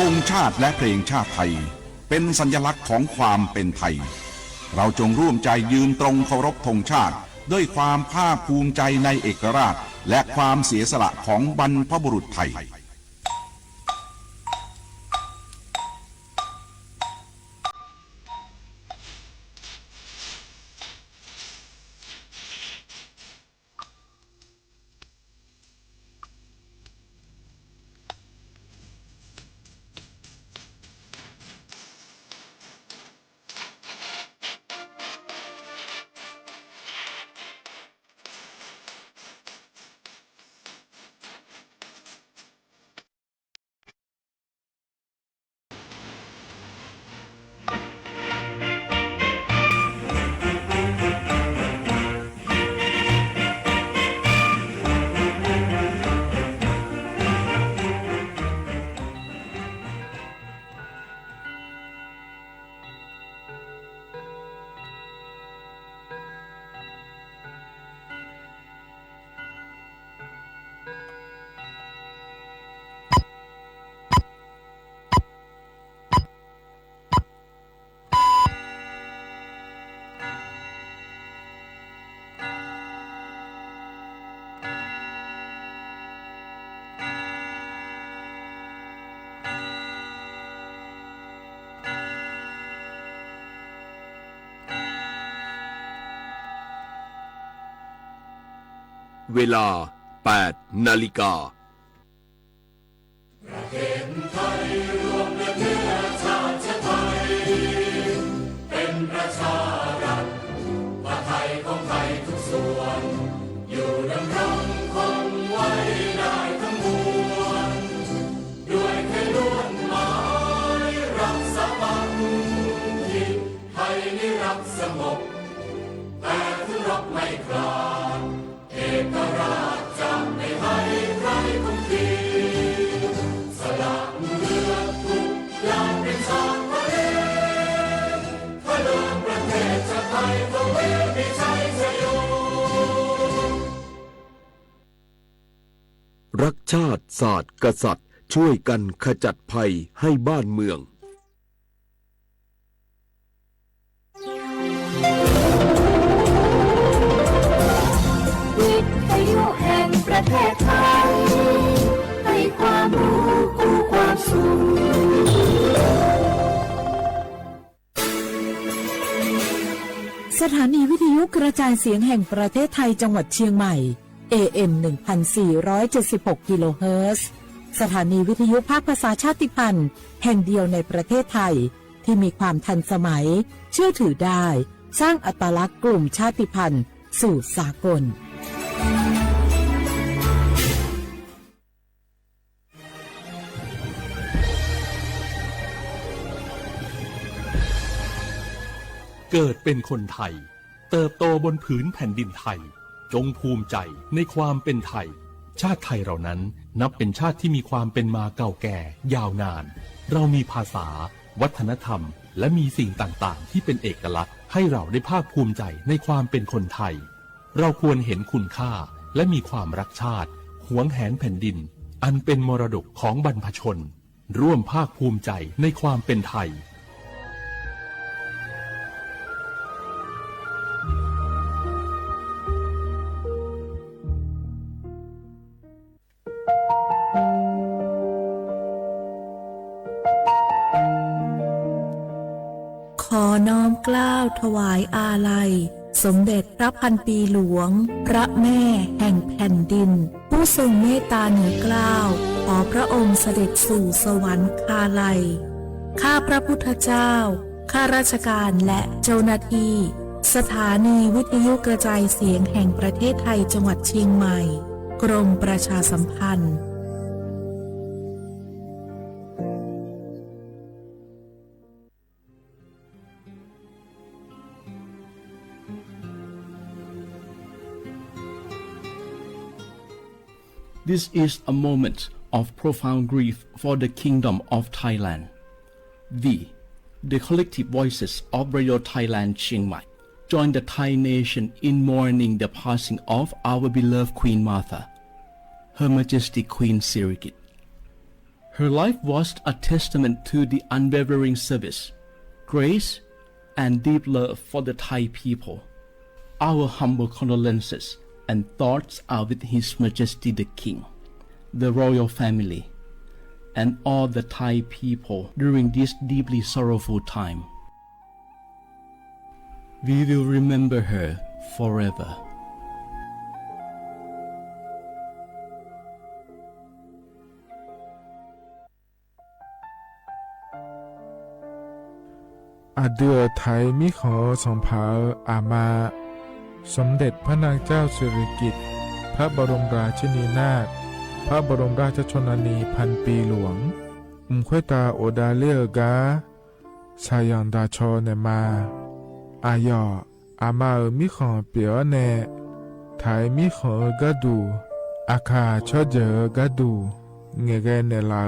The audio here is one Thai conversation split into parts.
ธงชาติและเพลงชาติไทยเป็นสัญลักษณ์ของความเป็นไทยเราจงร่วมใจยืนตรงเคารพธงชาติด้วยความภาคภูมิใจในเอกราชและความเสียสละของบรรพบุรุษไทยเวลา 8 นาฬิกาประเทศไทยรวมเนื้อชาติไทยเป็นประชารัฐว่าไทยของไทยทุกส่วนอยู่ดำรงคงไว้ได้ทั้งมวลด้วยเคยล้วนหมายรักษาบัณฑิตไทยนิรักสงบแต่ถึงรบไม่กล้าเอกราชจะไม่ให้ใครคุมทีสละเลือดทุกอย่างเป็นชาติทะเลพระเลิงประเทศชาติไทยก็เวทีชัยชโยรักชาติศาสตร์กษัตริย์ช่วยกันขจัดภัยให้บ้านเมืองประเทศไทยให้ความรู้คู่ความสุขสถานีวิทยุกระจายเสียงแห่งประเทศไทยจังหวัดเชียงใหม่ AM 1476 กิโลเฮิรตซ์สถานีวิทยุภาคภาษาชาติพันธุ์แห่งเดียวในประเทศไทยที่มีความทันสมัยเชื่อถือได้สร้างอัตลักษณ์กลุ่มชาติพันธุ์สู่สากลเกิดเป็นคนไทยเติบโตบนผืนแผ่นดินไทยจงภูมิใจในความเป็นไทยชาติไทยเรานั้นนับเป็นชาติที่มีความเป็นมาเก่าแก่ยาวนานเรามีภาษาวัฒนธรรมและมีสิ่งต่างๆที่เป็นเอกลักษณ์ให้เราได้ภาคภูมิใจในความเป็นคนไทยเราควรเห็นคุณค่าและมีความรักชาติหวงแหนแผ่นดินอันเป็นมรดกของบรรพชนร่วมภาคภูมิใจในความเป็นไทยขอน้อมเกล้าถวายอาลัยสมเด็จพระพันปีหลวงพระแม่แห่งแผ่นดินผู้ทรงเมตตาเหนือเกล้าขอพระองค์เสด็จสู่สวรรคาลัยข้าพระพุทธเจ้าข้าราชการและเจ้าหน้าที่สถานีวิทยุกระจายเสียงแห่งประเทศไทยจังหวัดเชียงใหม่กรมประชาสัมพันธ์This is a moment of profound grief for the Kingdom of Thailand. We, the collective voices of Radio Thailand Chiang Mai, join the Thai nation in mourning the passing of our beloved Queen Martha, Her Majesty Queen Sirikit. Her life was a testament to the unwavering service, grace, and deep love for the Thai people. Our humble condolences and thoughts are with His Majesty the King, the royal family, and all the Thai people during this deeply sorrowful time. We will remember her forever.อาเดือไทยมิขอส่งเผาอามาสมเด็จพระนางเจ้าสิริกิติ์พระบรมราชินีนาถพระบรมราชชนนีพันปีหลวงควยตาโอดาเลียกาชายังดาชอเนมาอายออามามิขอเปียวเนไทยมิขอกะดูอาคาชอเจอกะดูเงเกเนลา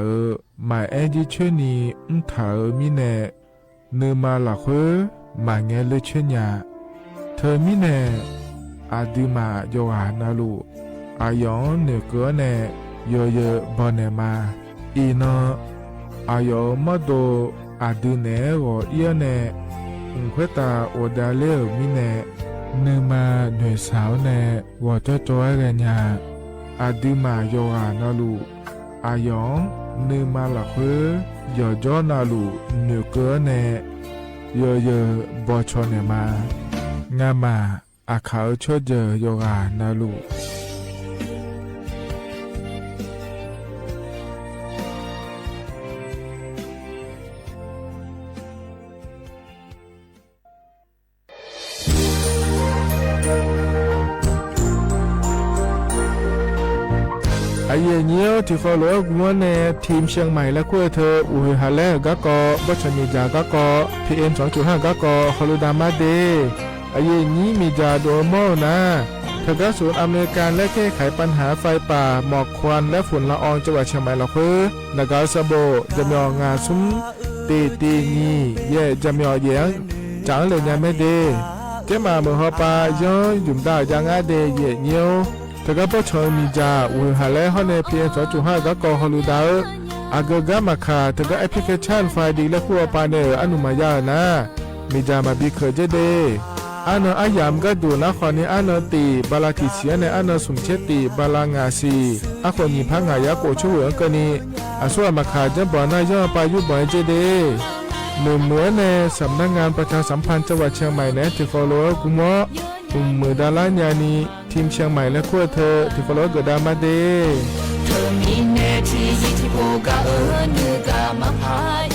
หมายเอจิชนีถามิเนเนมาหลักเฮมาเงเลเชญาเธอมิเนอาดิมาโยหานาลูอายองเนเกเนโยเยบอเนมาอีนอายอมโดอาดิเนโอเอียเนควยตาโอดาเลมิเนเนมาหน่วยสาวเนวอเจโจเอเรญาอาดิมาโยหานาลูอายองเนมาหลักเฮยอจอนาลูเนเกเนโยเยบอชอเนมางามาอาเขาชอเจโยกานาลูไอเยี่ยวที่เขาเลือกมัวเนทีมเชียงใหม่และคู่เธออุยฮาเล่กะกอบัชมีจากะกอ PM 2.5 กะกอฮอลูดามาเดไอเยี่ยนี้มีจาโดโมนะเธอก็ศูนย์อำนวยการและแก้ไขปัญหาไฟป่าหมอกควันและฝุ่นละอองจังหวัดเชียงใหม่ละเพื่อนากาซาโบจะมีงาซุ้มตีงีเย่จะมีเยียงจังเลยยังไม่เดเจ้ามาเมื่อฮอปาย้อนยุ่มดาวยังอาเดเย่เยี่ยวเธอก็พอชอยมีจาอุยฮาเล่ฮอนในเพียง2.5 ก็กอฮอลูดาอากกามาคาเธอก็แอปพลิเคชันไฟดีและคู่ปาเนออนุมายานะมีจามาบีเคเจเดอันอายามก็ดูนะขอนี้อันตีบาลาติเสียในอันสุมเชติบาลางาซีอาคนมีพังหายาโกช่วยกันนี้อาส่วนมาคาจะบ่อนายย่อปายุบ่อยเจเดเหมือนในสำนักงานประชาสัมพันธ์จังหวัดเชียงใหม่เนี่ยที่ฟอลโล่กุมอมือดาลานยานีทีมเชียงใหม่และคู่เธอที่ฟอลโล่เกิดดามาเดเธอมีเนที่ที่โบกาเนือกามาพาย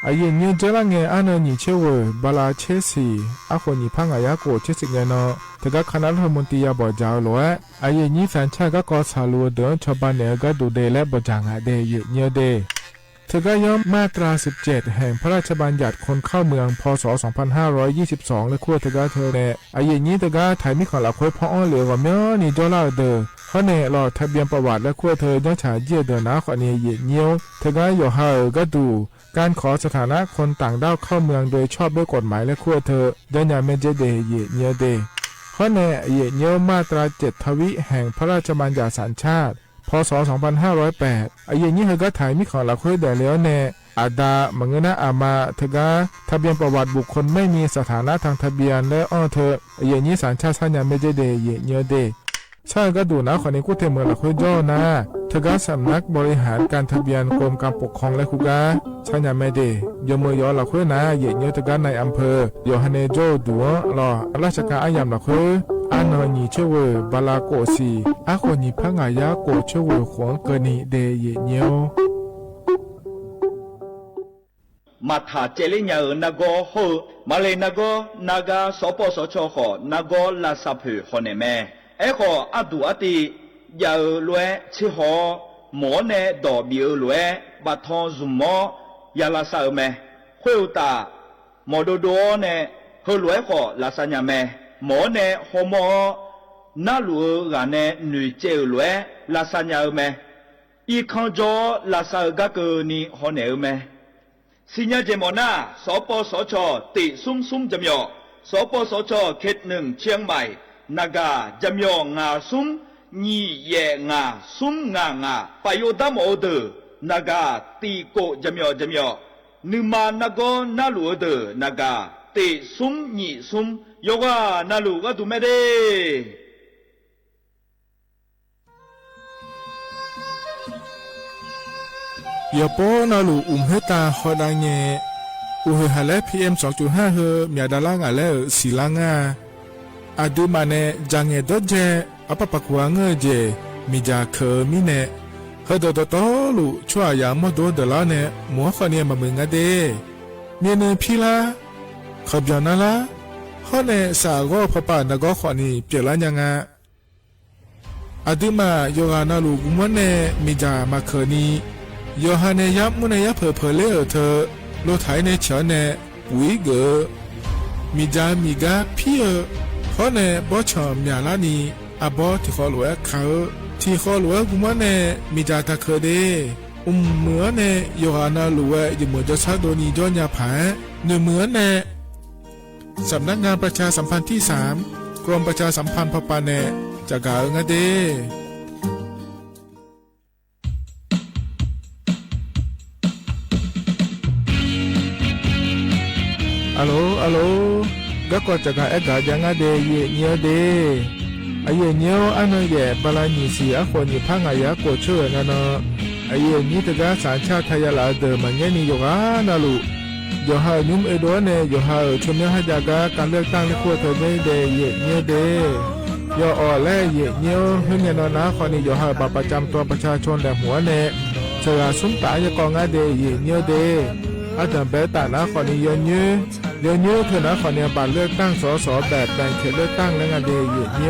ไอเย็นเจรังเงอันนี้เชื่อว่าบาลาเชสีอาคนนี้พังอายาโกเชสิเงนอแต่ก็คณะรัฐมนตรีบอกเจ้าล้วนไอเย็นนี้แฟนชาติก็กอสาลัวเดินชาวบ้านเนี่ยก็ดูเดและบจางอาเดยเนียเดเธอก็ย้อมมาตรา17แห่งพระราชบัญญัติคนเข้าเมืองพศ2522และขั้วเธอก็เธอเนี่ยไอเย็นนี้เธอก็ถ่ายมิขอหลักคุยพ่อเหลือว่าเมื่อนี่จอลาเดอเขาเนี่ยรอทะเบียนประวัติและขั้วเธอย้อนฉายเยี่ยเดินนะขอเนี่ยเยี่ยเนียวเธอก็อยู่ห่างก็ดูการขอสถานะคนต่างด้าวเข้าเมืองโดยชอบด้วยกฎหมายและขั้วเธอยันยาเมเจเดเยเนียเดข้อแน่เยเนียวมาตรา7ทวิแห่งพระราชบัญญัติสัญชาติพศ2508ไอเยนี้เธอก็ถ่ายมิขอหลักคุยแต่แล้วแน่อาดามังนะอามาเธอก็ทะเบียนประวัติบุคคลไม่มีสถานะทางทะเบียนและอ้อเธอเยนี้สัญชาติสัญญาเมเจเดเยเนียเดใช่ก็ดูนะคนนี้กูเทเมืองหลักคุยย่อนะเธอก็สำนักบริหารการทะเบียนกรมการปกครองและคุกาชัญญาไม่ดียมือยอหลักคุยนะเยี่ยเธอก็ในอำเภอยอฮันเนโจดัวรอราชการอายามหลักคุยอันนี้เชื่อว่าบาลาโกสีอาคนนี้พังอายาโกเชื่อว่าขวงเกนีเดเยี่ยมาถาเจริญยนาโกโฮมาเลนาโกนากาสปสชขอนาโกลาซาพือฮอนเนแมไอ้ขออดูอติยาลวยชิหอหมอเนดอบิลวยบัทองซุมอยาลาซาเมคุยตาหมอโดโดเนเฮลวยขอลาซาญาเมหมอเนฮอมนาลูกาเนนุเจลวยลาซาญาเมอีคังจอลาซากะเกนีฮอนเนเมสิญญาเจมอนาสปสชติซุมจำยอสปสชเขต1เชียงใหม่นากาจำยองงาซุม你也啊松啊把有那么的那个地过怎么样怎么样，你嘛那个那路的那个得松你松，有个那路个都没得。อย่าโป้นาลูเฮตาฮอดังเงอุเฮฮาเล PM 2.5 เฮมียดาลางาเลสีลางาอาดูมาเนจังเงดเจอปะปะกวางเจมีจาเคมีเนเฮดดตอลูชัวยามดดลาเนมัวขเนียมามึงอะเดเมียเนพีลาขบยานาลาฮอเนสากอพปานกอขนีเปลายังงาอาดูมาโยกานาลูกุมเนมีจามาเคนีโยฮานเนยับมุนยับเพอเลอเธอโลไถเนเฉเนวิเกมีจามีกาพี่ขอเนบอชอมยาลานีอาบอที่ขอหลวเขาที่ขอหลวกุมเนมีจาตะเคเดเหมือเนโยฮานาหลวยังเหมือนจะชาโดนีจอนยาผาเนื้อเหมือนเนสำนักงานประชาสัมพันธ์ที่3กรมประชาสัมพันธ์พปาเนจากกาเงเดฮัลโหลก็กอจากการเอกาจังอาเดเยเนียวเดไอเยเนียวอันนั้นเย่บาลานิสีอาคนนี่พังอายะกดช่วยนั่นเนาะไอเยนี่ตะกาสารชาติไทยลาเดมันเงี้ยนี่โยกานาลูโยฮายุ่มเอโดเนโยฮาชมเนียฮะจากการเลือกตั้งในขั้วเธอเดเยเนียวเดโยอ่อแลเยเนียวเฮียนนะคนนี้โยฮาบัตรประจำตัวประชาชนแต่หัวเนเสือซุ้มตายกองอาเดเยเนียวเดอาจารย์เบต้านะคนนี้ย้อนยื้อเธอนะคนนี้บัตรเลือกตั้งสสแบบแบ่งเขตเลือกตั้งและงานเดียเนี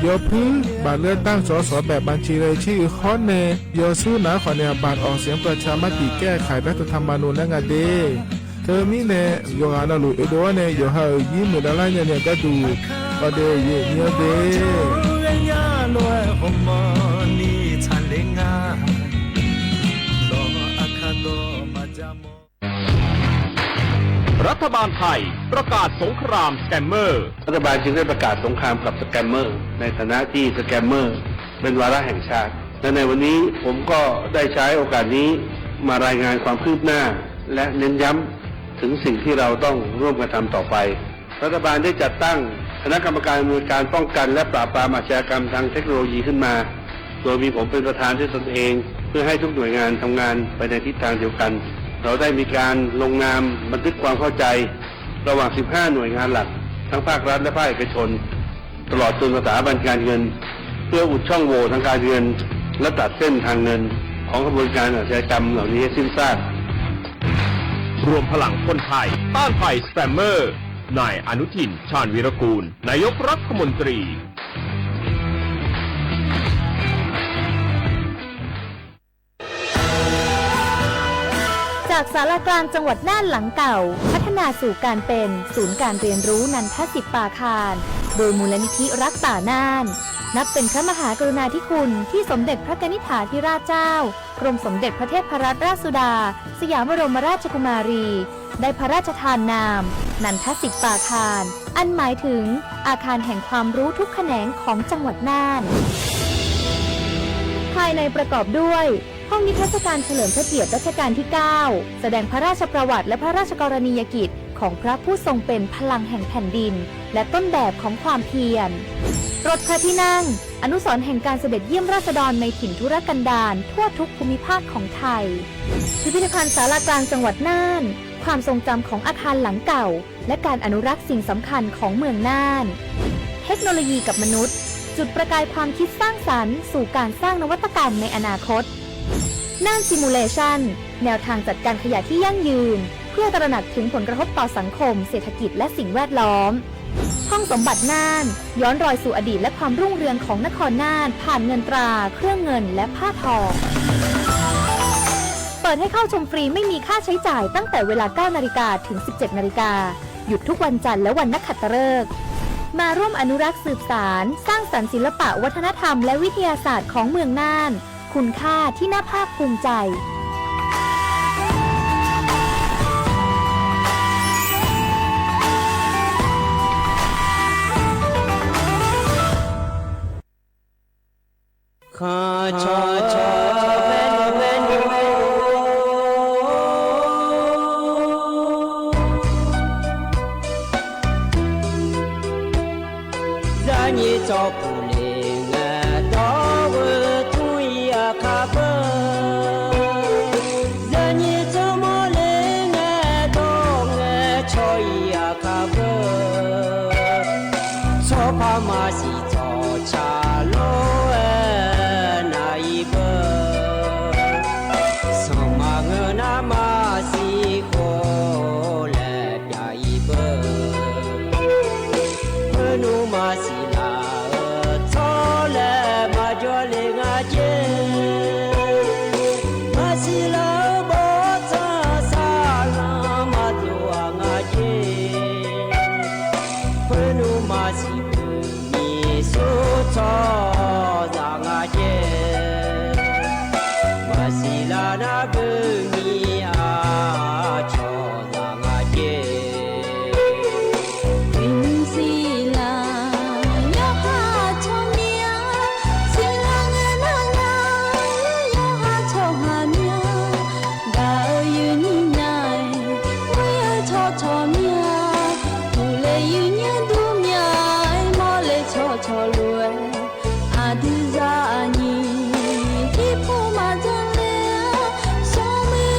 ยวพื้นบัตรเลือกตั้งสสแบบบัญชีรายชื่อข้อเนยซื้อนะคนนี้บัตรออกเสียงประชามติแก้ไขรัฐธรรมนูญและงานเดียเธอมีเนยงานลุเอโดเนยหายิ้มเหมือนอะไรเนี่ยก็ดูก็เดียเนียวเดรัฐบาลไทยประกาศสงครามสแกมเมอร์รัฐบาลจึงได้ประกาศสงครามกับสแกมเมอร์ในฐานะที่สแกมเมอร์เป็นวาระแห่งชาติและในวันนี้ผมก็ได้ใช้โอกาสนี้มารายงานความคืบหน้าและเน้นย้ำถึงสิ่งที่เราต้องร่วมกันทำต่อไปรัฐบาลได้จัดตั้งคณะกรรมการมือการป้องกันและปราบปรามอาชญากรรมทางเทคโนโลยีขึ้นมาโดยมีผมเป็นประธานด้วยตนเองเพื่อให้ทุกหน่วยงานทำงานไปในทิศทางเดียวกันเราได้มีการลงนามบันทึกความเข้าใจระหว่าง 15 หน่วยงานหลักทั้งภาครัฐและภาคเอกชนตลอดจนสถาบันการเงินเพื่ออุดช่องโหว่ทางการเงินและตัดเส้นทางเงินของกระบวนการอาชญากรรมเหล่านี้ให้สิ้นซากรวมพลังคนไทยต้านภัยสแกมเมอร์นายอนุทิน ชาญวีรกูลนายกรัฐมนตรีจากศาลากลางจังหวัดน่านหลังเก่าพัฒนาสู่การเป็นศูนย์การเรียนรู้นันทศิษย์ป่าคารโดยมูลนิธิรักป่าน่านนับเป็นพระมหากรุณาธิคุณที่สมเด็จพระกนิษฐาธิราชเจ้ากรมสมเด็จพระเทพรัตนราชสุดาสยามบรมราชกุมารีได้พระราชทานนามนันทศิษย์ป่าคารอันหมายถึงอาคารแห่งความรู้ทุกแขนงของจังหวัดน่านภายในประกอบด้วยห้องนิทรรศการเฉลิมพระเกียรติรัชกาลที่ 9 แสดงพระราชประวัติและพระราชกรณียกิจของพระผู้ทรงเป็นพลังแห่งแผ่นดินและต้นแบบของความเพียรรถพระที่นั่งอนุสรณ์แห่งการเสด็จเยี่ยมราษฎรในถิ่นทุรกันดารทั่วทุกภูมิภาคของไทยพิพิธภัณฑ์ศาลากลางจังหวัดน่านความทรงจำของอาคารหลังเก่าและการอนุรักษ์สิ่งสำคัญของเมืองน่านเทคโนโลยีกับมนุษย์จุดประกายความคิดสร้างสรรค์สู่การสร้างนวัตกรรมในอนาคตน่านซิมูเลชันแนวทางจัดการขยะที่ยั่งยืนเพื่อตระหนักถึงผลกระทบต่อสังคมเศรษฐกิจและสิ่งแวดล้อมห้องสมบัติน่านย้อนรอยสู่อดีตและความรุ่งเรืองของนครน่านผ่านเงินตราเครื่องเงินและผ้าทองเปิดให้เข้าชมฟรีไม่มีค่าใช้จ่ายตั้งแต่เวลา 9 นาฬิกาถึง 17 นาฬิกาหยุดทุกวันจันทร์และวันนักขัตฤกษ์มาร่วมอนุรักษ์สืบสานสร้างสรรค์ศิลปะวัฒนธรรมและวิทยาศาสตร์ของเมืองน่านคุณค่าที่น่าภาคภูมิใจ Adizani, tipo mazalea, some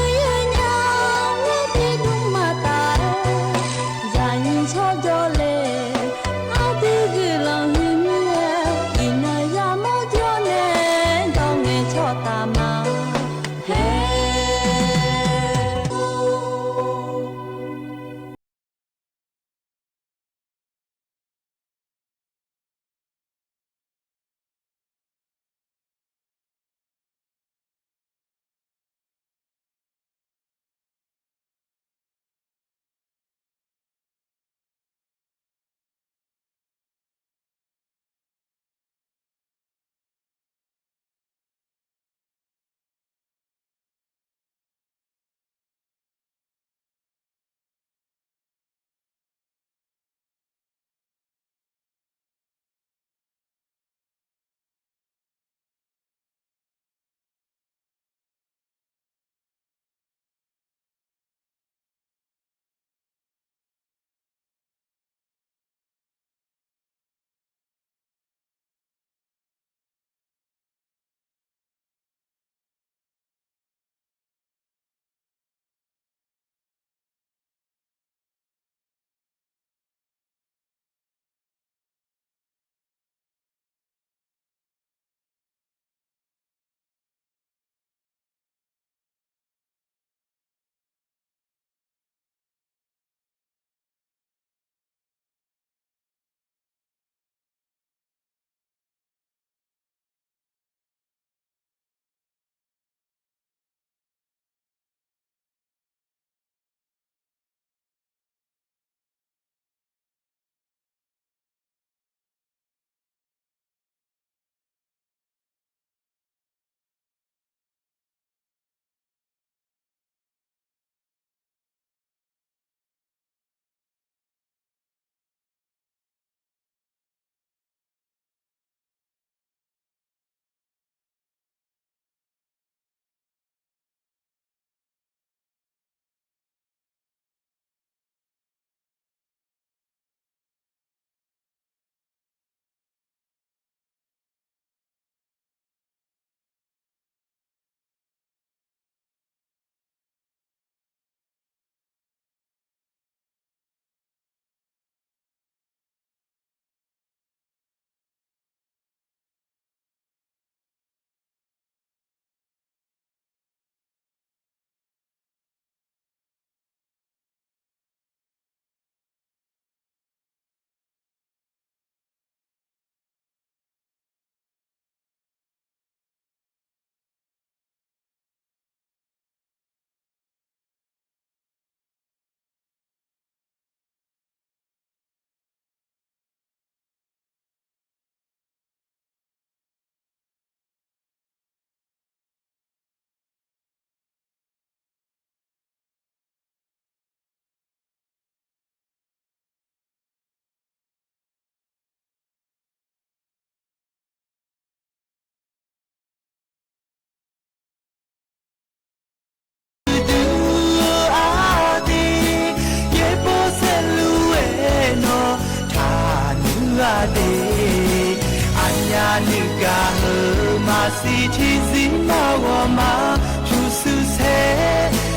是天使那我嘛就是谁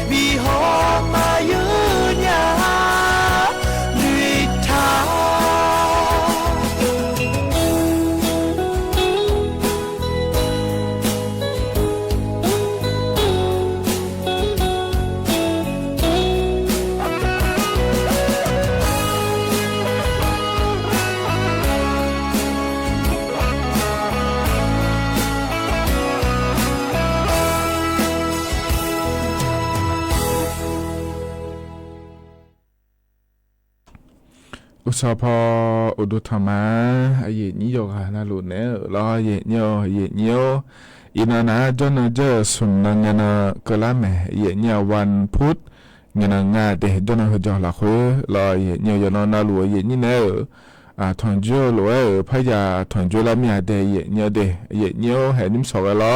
比好嘛有呀绿塔อุสพออุดุธรรมะเยนิโยกานาลุเนรอเยนิโยอินานาจนเจสุนนังนะกลาเมเยนิวันพุธเงนงาเดจนหจอละคุรอเยนิโยนนาลุเยนิเนทอนจูโลพยาทอนจูละมีเดเยนิเดเยนิเฮนิมสอลอ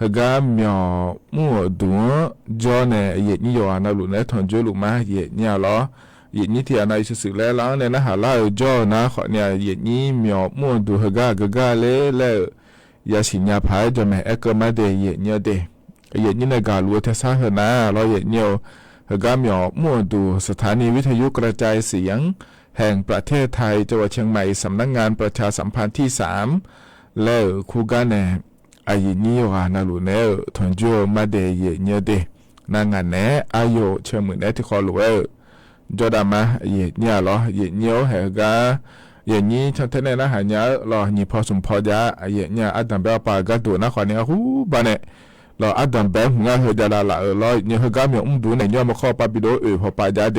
ฮกาเมียวมัวดูจอเนเยนิโยนาลุเนทอนจูลุมาเยนิลอยินนี้ที่อนายสื่อแล้วเนี่ยนะหาล่าจ่อนะขอเนี่ยยินนี้มีมั่วดูฮกากาเล่แล้วยาสิญญาพายจะไม่เอกมาเดยินเนี่ยเดยินนี้ในการรู้เทศะนะเรายินเนี่ยฮกามีมั่วดูสถานีวิทยุกระจายเสียงแห่งประเทศไทยจังหวัดเชียงใหม่สำนักงานประชาสัมพันธ์ที่3แล้วคู่กันเนี่ยยินนี้ว่านาลูเนทอนจูมาเดยินเนี่ยเดนางานเนี่ยอายุเชื่อมือเนี่ยที่ขอรู้จอดามาเยเนี่ยหรอเยเนี่ยเหกาเยนี้ฉันเทเนี่ยนะหายารอนี่พอสมพอจ้าเยเนี่ยอัดดัมเบลปากาดูนะขอเนี่ยหูบานเนี่ยรออัดดัมเบลงาเฮดาลาละรอเนี่ยเฮกามีอุ้มดูเนี่ยมาข้อปาบิโดพอปาจ้าเด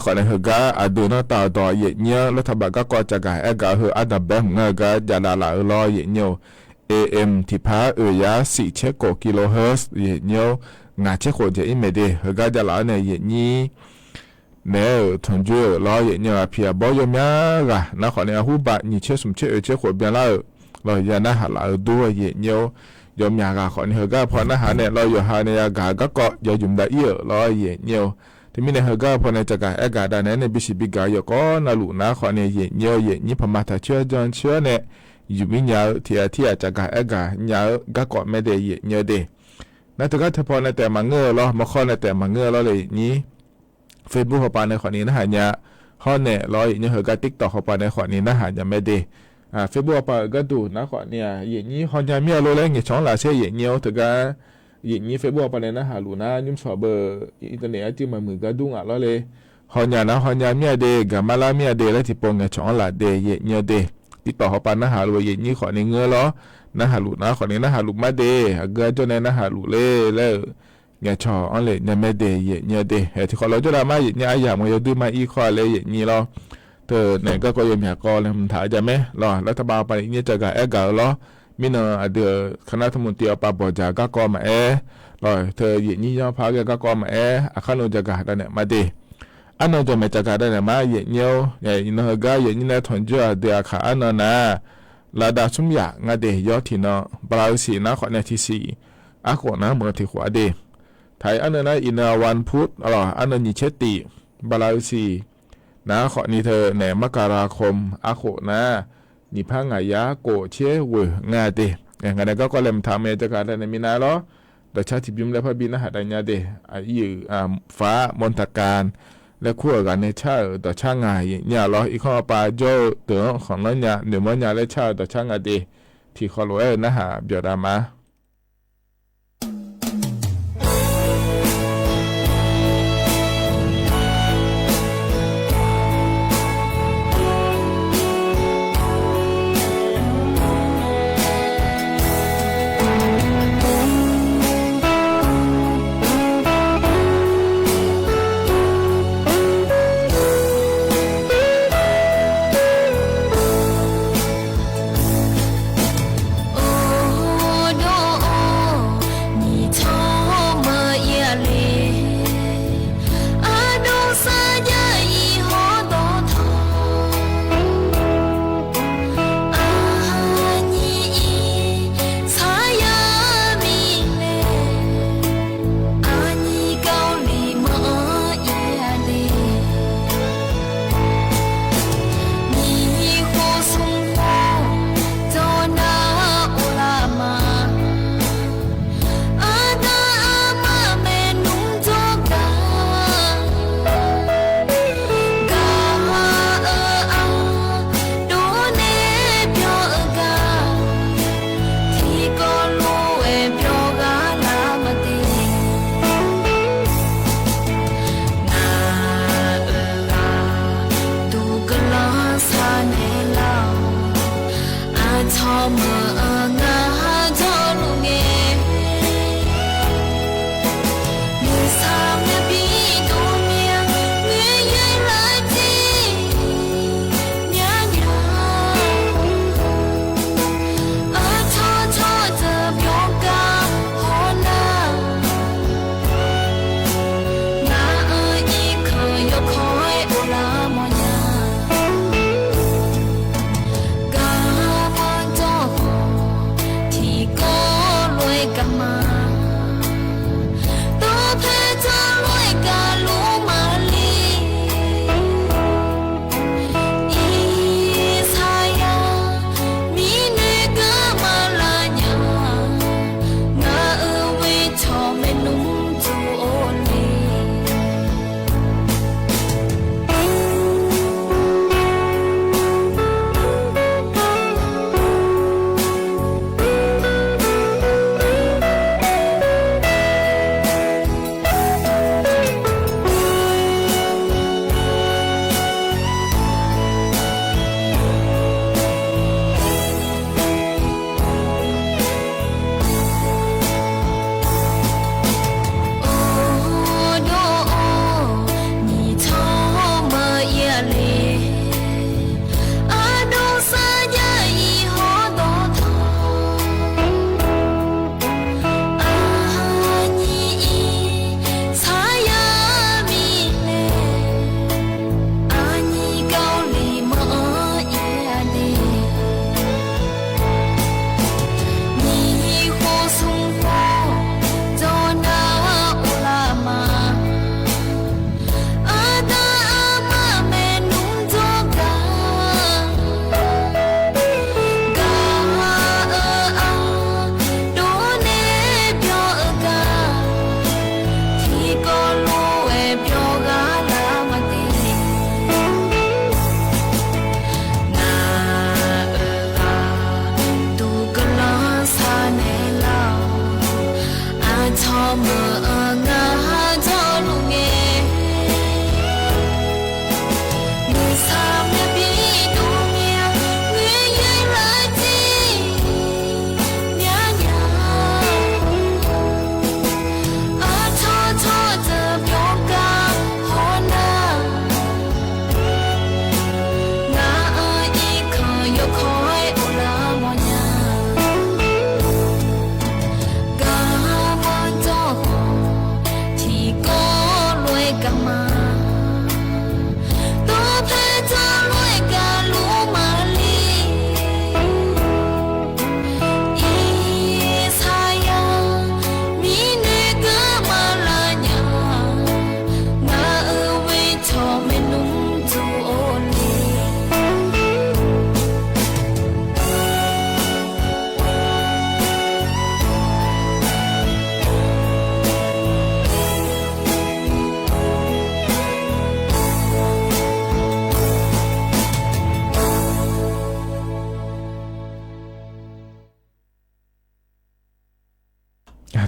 ขอเนี่ยเฮกาอัดดูนะตาต่อเยเนี่ยรัฐบาลก็กอจักรกาเฮอัดดัมเบลงากาจาลาละรอเยเนี่ยAM ที่พายา4เชโกกิโลเฮิรตซ์เยเนี่ยงาเชโกจะอิเมเดเฮกาจาลาเนี่ยเยนี้เนี่ยทนจูล้อเยเนี่ยเพียบอยมีอะไรนะขอเนี่ยหูบะนี่เชื่อสมเชื่อเชื่อขวดเบียร์แล้วเราอย่านะหาเราดูเยเนี่ยยอมยากาขอเนี่ยเฮก้าพอนะหาเนี่ยเราอยู่หาเนี่ยกาก็เกาะอย่ายุ่มได้เยอะล้อเยเนี่ยที่มีเนี่ยเฮก้าพอเนี่ยจะกาเอกาได้เนี่ยบิชิบิกาอยู่ก็น่าลุนะขอเนี่ยเยนี่พม่าถ้าเชื่อจนเชื่อเนี่ยอยู่มีเนี่ยที่จะกาเอกาเนี่ยก็เกาะไม่ได้เยเนี่ยเดนั่นแต่ก็เฉพาะในแต่มังเงอล้อมาข้อในแต่มังเงอล้อเลยนี้เฟซบุ๊กเขาปาในขอนี้นะฮะเนี่ยข้อเนี่ยร้อยเนี่ยเหรอการติ๊กต็อกเขาปาในขอนี้นะฮะยังไม่ดีเฟซบุ๊กเขาปาก็ดูนะขอเนี่ยอย่างนี้เขาจะมีอะไรเลยเนี่ยช่องหลายเช่อย่างเงี้ยถึงกันอย่างนี้เฟซบุ๊กเขาปาในนะฮะลูน่ายุ่งสอบเบอร์อินเทอร์เน็ตที่มันมือก็ดุ้งแล้วเลยเขาเนี่ยนะเขาเนี่ยมีอะไรกับมาลามีอะไรแล้วที่ปงเนี่ยช่องหลายเดย์อย่างเงี้ยเดย์ติ๊กต็อกเขาปานะฮะลูอย่างนี้ขอในเงื้อล้อนะฮะลูน่าขอในนะฮะลูมาเดย์เกิดจนในนะฮะลูเล่แล้วเนี่ยชออันเลยเนี่ยไม่เดย์เนี่ยเดย์ที่เขาเราจะทำมาเนี่ยอย่างมันจะดูมาอีกข้อเลยอย่างนี้เราเธอเนี่ยก็ยังอยากก็เลยมันถ่ายจะไหมรอรัฐบาลไปเนี่ยจะกับเกาล้อมินเดือคณะรัฐมนตรีปาบจากก็มารอเธออย่างนี้ย่อพาแกก็มาอาคารโนจะกับเนี่ยมาเดย์อันนั้นจะไม่จะกับเนี่ยมาอย่างเงี้ยอย่างนี้ก็อย่างนี้นะทนจ้าเดือขาอันนั้นนะลาดาชุ่มอยากงาเดย์ยอดที่เนาะบราซิลนะขอเนี่ยที่4อาขวนะเมื่อที่ขวาเดย์ไทยอันนั้นนะอินาวันพุธอันนั้นนิเชติบาลาซีนะขอนี้เธอแหนมกราคมอาโคนะนิพังอายะโกเชเวงาเดอย่างนั้นก็เริ่มทำเมจการในมินาล้อแต่ชาติบิมและพระบินหัดญาเดอยู่ฟ้ามนตการและคู่กันในชาติต่อช่างงานเนี่ยล้ออีกข้อปลาโจเตือของนั้นเนี่ยเดี๋ยวมันเนี่ยและชาติต่อช่างงานเดที่ขอรู้นะฮะเบียดามา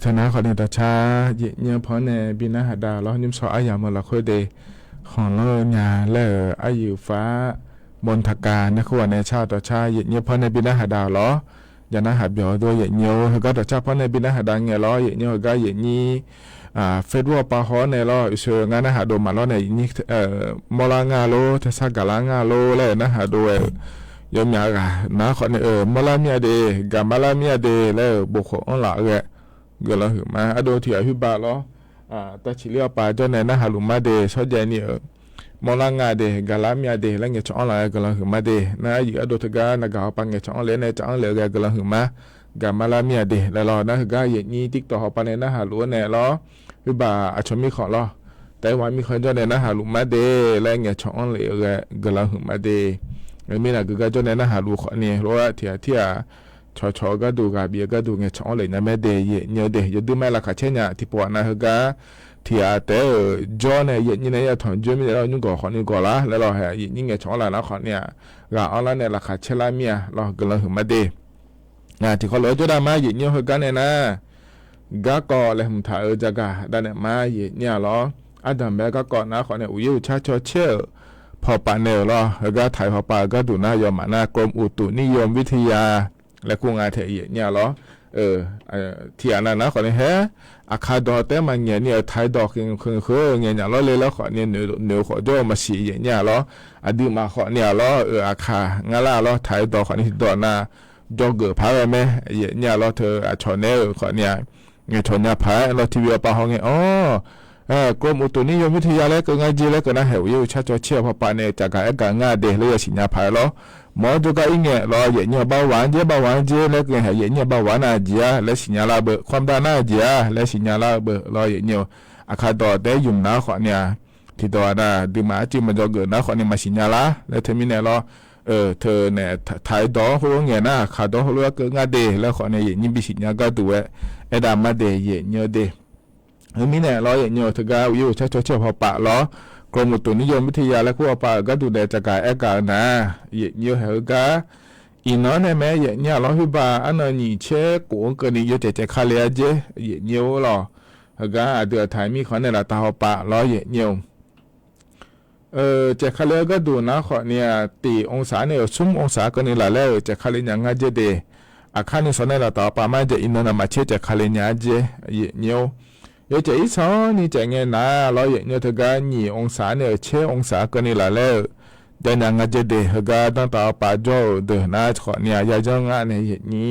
ธนาขอเดตชาเยเนพอเนบินาหาดาล้อนิมสออายามละค่อยเดของเลญาเลอายุฟ้ามนทการนะคือว่าในชาต่อชาเยเนพอเนบินาหาดาล้อยานาหาเบียวด้วยเยเนียวก็ต่อชาพอเนบินาหาดาเงล้อเยเนียวก็เยนีเฟดว่าปะฮอในล้อเชื่องานหาโดมาล้อในนี่มอลางาโลเทศกาลางาโลและนะหาโดยมยากะนะขอในมอลามียเดกามาลามียเดและบุคคลอันละเกลหึมาอโดที่อภิบาลล้อตาชิเลียปาจนในนะหาลุมาเดชอใจนี่มอลางาเดกาลามียเดและเงชอนละกลหึมาเดนะอยู่อโดทกานกาปังเงชอนเลในจังเลกลหึมากามาลามียเดและล้อนะกาเยนี่ติ๊กต่อปาในนะหาลุในล้อวิบาอชมิขอล้อแต่ว่ามีคนจนในนะหาลุมาเดและเงชอนเลกลหึมาเดมีนะก็จนในนะหาลุขอนี่ล้อที่ชอก็ดูกาเบียก็ดูเงชอนเลยนะแม่เดยเนียวเดยดูไม่ละขาเช่นเนี่ยที่ปวดนะฮะก็ที่แต่จอเนี่ยยี่เนี่ยถอนจมีเรายุ่งก่อขอนี่ก่อละแล้วเราเห็นยิ่งเงชอนละนะขอเนี่ยก็เอาละเนี่ยละขาเชลาเมียเราก็เลยถึงมาเดที่เขาเลยจุดามายี่เนี่ยฮะกันเนี่ยนะก็ก่อเลยผมถ่ายจะกะด้านเนี่ยมายี่เนี่ยล้ออาดัมเบก็ก่อนนะขอเนี่ยอุ้ยชาชอเชื่อพอปานเนลล้อแล้วก็ถ่ายพอปาก็ดูหน้ายอมหน้ากรมอุตุนิยมวิทยาและกูงานเทียเนี่ยล้อที่อันนั้นนะขอเนี่ยอาคาดอแต่มันเนี่ยไทยดอกคือเนี่ยล้อเลยแล้วขอเนี่ยเนื้อขอโจมาสีเนี่ยล้ออดีมาขอเนี่ยล้ออาคางาล่าล้อไทยดอกขอนี่ดอกนาจอกเกิดพายไหมเนี่ยล้อเธอชอนเนี่ยขอเนี่ยชอนเนี่ยพายล้อทีวีปะห้องเนี่ยกรมอุตุนิยมวิทยาแล้วก็งานจีแล้วก็นะเหวอยู่ชาจอเชี่ยวพอปานเนี่ยจากการงานเดเลยสิญญาพายล้อ หมอตัวก็อีเงี้ยรอเหยียดเบาหวานแล้วก็เหยียดเบาหวานอาเจียและสิญญาลาเบความดันอาเจียและสิญญาลาเบรอเหยียดอาคาดอได้ยุ่มน้าขอเนี่ยที่ตัวน่ะดึงมาจิ้มมันจะเกิดน้าขอเนี่ยมาสิญญาลาแล้วเธอมีเนี่ยรอเธอเนี่ยถ่ายดอหัวเงี้ยนะขาดอหัวก็งาเดแล้วขอเนี่ยเหยียดบิสิญญาก็ตัวไอ้ดามาเดเหยียดเดมีเนี่ยรอเหยียดเธอก็อยู่เช่าพอปะล้อกรมอุตุนิยมวิทยาและผู้ว่าป่าก็ดูแลจากการแอกานะเหยียดเหรอกาอีน้อยเนี่ยแม่เหยียดเราพิบาอันนี้เช่กูก็นี่อยู่แต่คาเลียเจเหยียดหรอเฮกาเดือดไทยมีคนในละตาหัวป่าล้อเหยียดจากคาเลียก็ดูนะขอเนี่ยตีองศาเนี่ยซุ่มองศาก็นี่ละแล้วจากคาเลียงาเจเดอาคารนี้สอนในละตาป่าไม่จะอินนมาเช่จากคาเลียเจเหยียด有这一场你这个拿老爷你这个你องศาเนี่ยเช่องศาก็นี่ละแล้วแต่นางจะเดฮก็ต้องต่อป่าโจเดนะขอเนี่ยอย่าจังงานเนี่ยนี้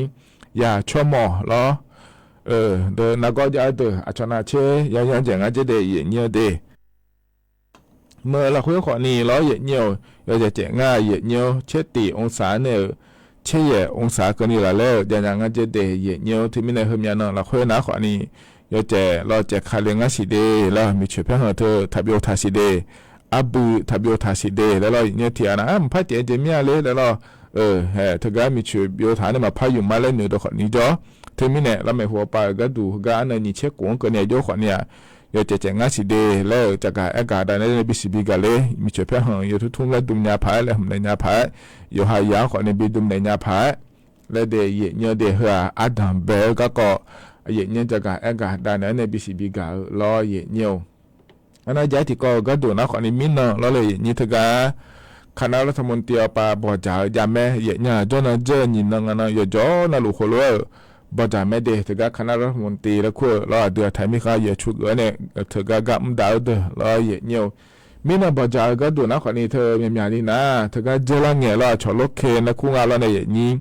อย่าชั่วโมงล้อเดนะก็จะเดอาชนะเช่อย่าจังงานจะเดเนี่ยเดเมื่อเราคุยขอนี่ล้อเนี่ยอย่าจะจังงานเนี่ยเช่ตีองศาเนี่ยเช่องศาก็นี่ละแล้วแต่นางจะเดเนี่ยที่มีในเฮมีนเราคุยนะขอนี่有这老这看两个是的，然后去偏好头他表他是的，阿布他表他是的，然后你听那唔怕点点面嘞，然后他个咪去表他那么怕用马来牛的话你着，他咪呢，เราไม่หัวปากก็ดูก็อันนี้เช็คกงก็เนี่ยโยขเนี่ย有这这个是的，แล้ว这个อากาศในในบิสิบิกาเลยมี去偏好有ทุทุ่งแล้วดุมยาผาแล้วในยาผาอยู่หายาขอในบิดุมในยาผาแล้วเดย์เนี่ยเดย์หัวอาดัมเบลก็เหยียดเนี่ยจะกะแอกะดานในบิสิบิกาล้อเหยียดเนี่ยอันนั้นใจที่ก็ดูนะขอนี้มินเนาะล้อเลยนี่ถึงกะคณะรัฐมนตรีป่าบ่จ่ายาแม่เหยียดเนี่ยจนเจอนี่นั่งนะอยู่จอนะลูกคนเลยบ่จ่ายแม่เดถึงกะคณะรัฐมนตรีแล้วคือล้อเดือดไทยมีค่าเหยียดชุกเนี่ยถึงกะกะมดาวเด้อล้อเหยียดเนี่ยมินบ่จ่ายก็ดูนะขอนี้เธอมีๆนี่นะถึงกะเจริญเนี่ยล้อชอลโอเคนะคู่งานล้อในเหยียดนี้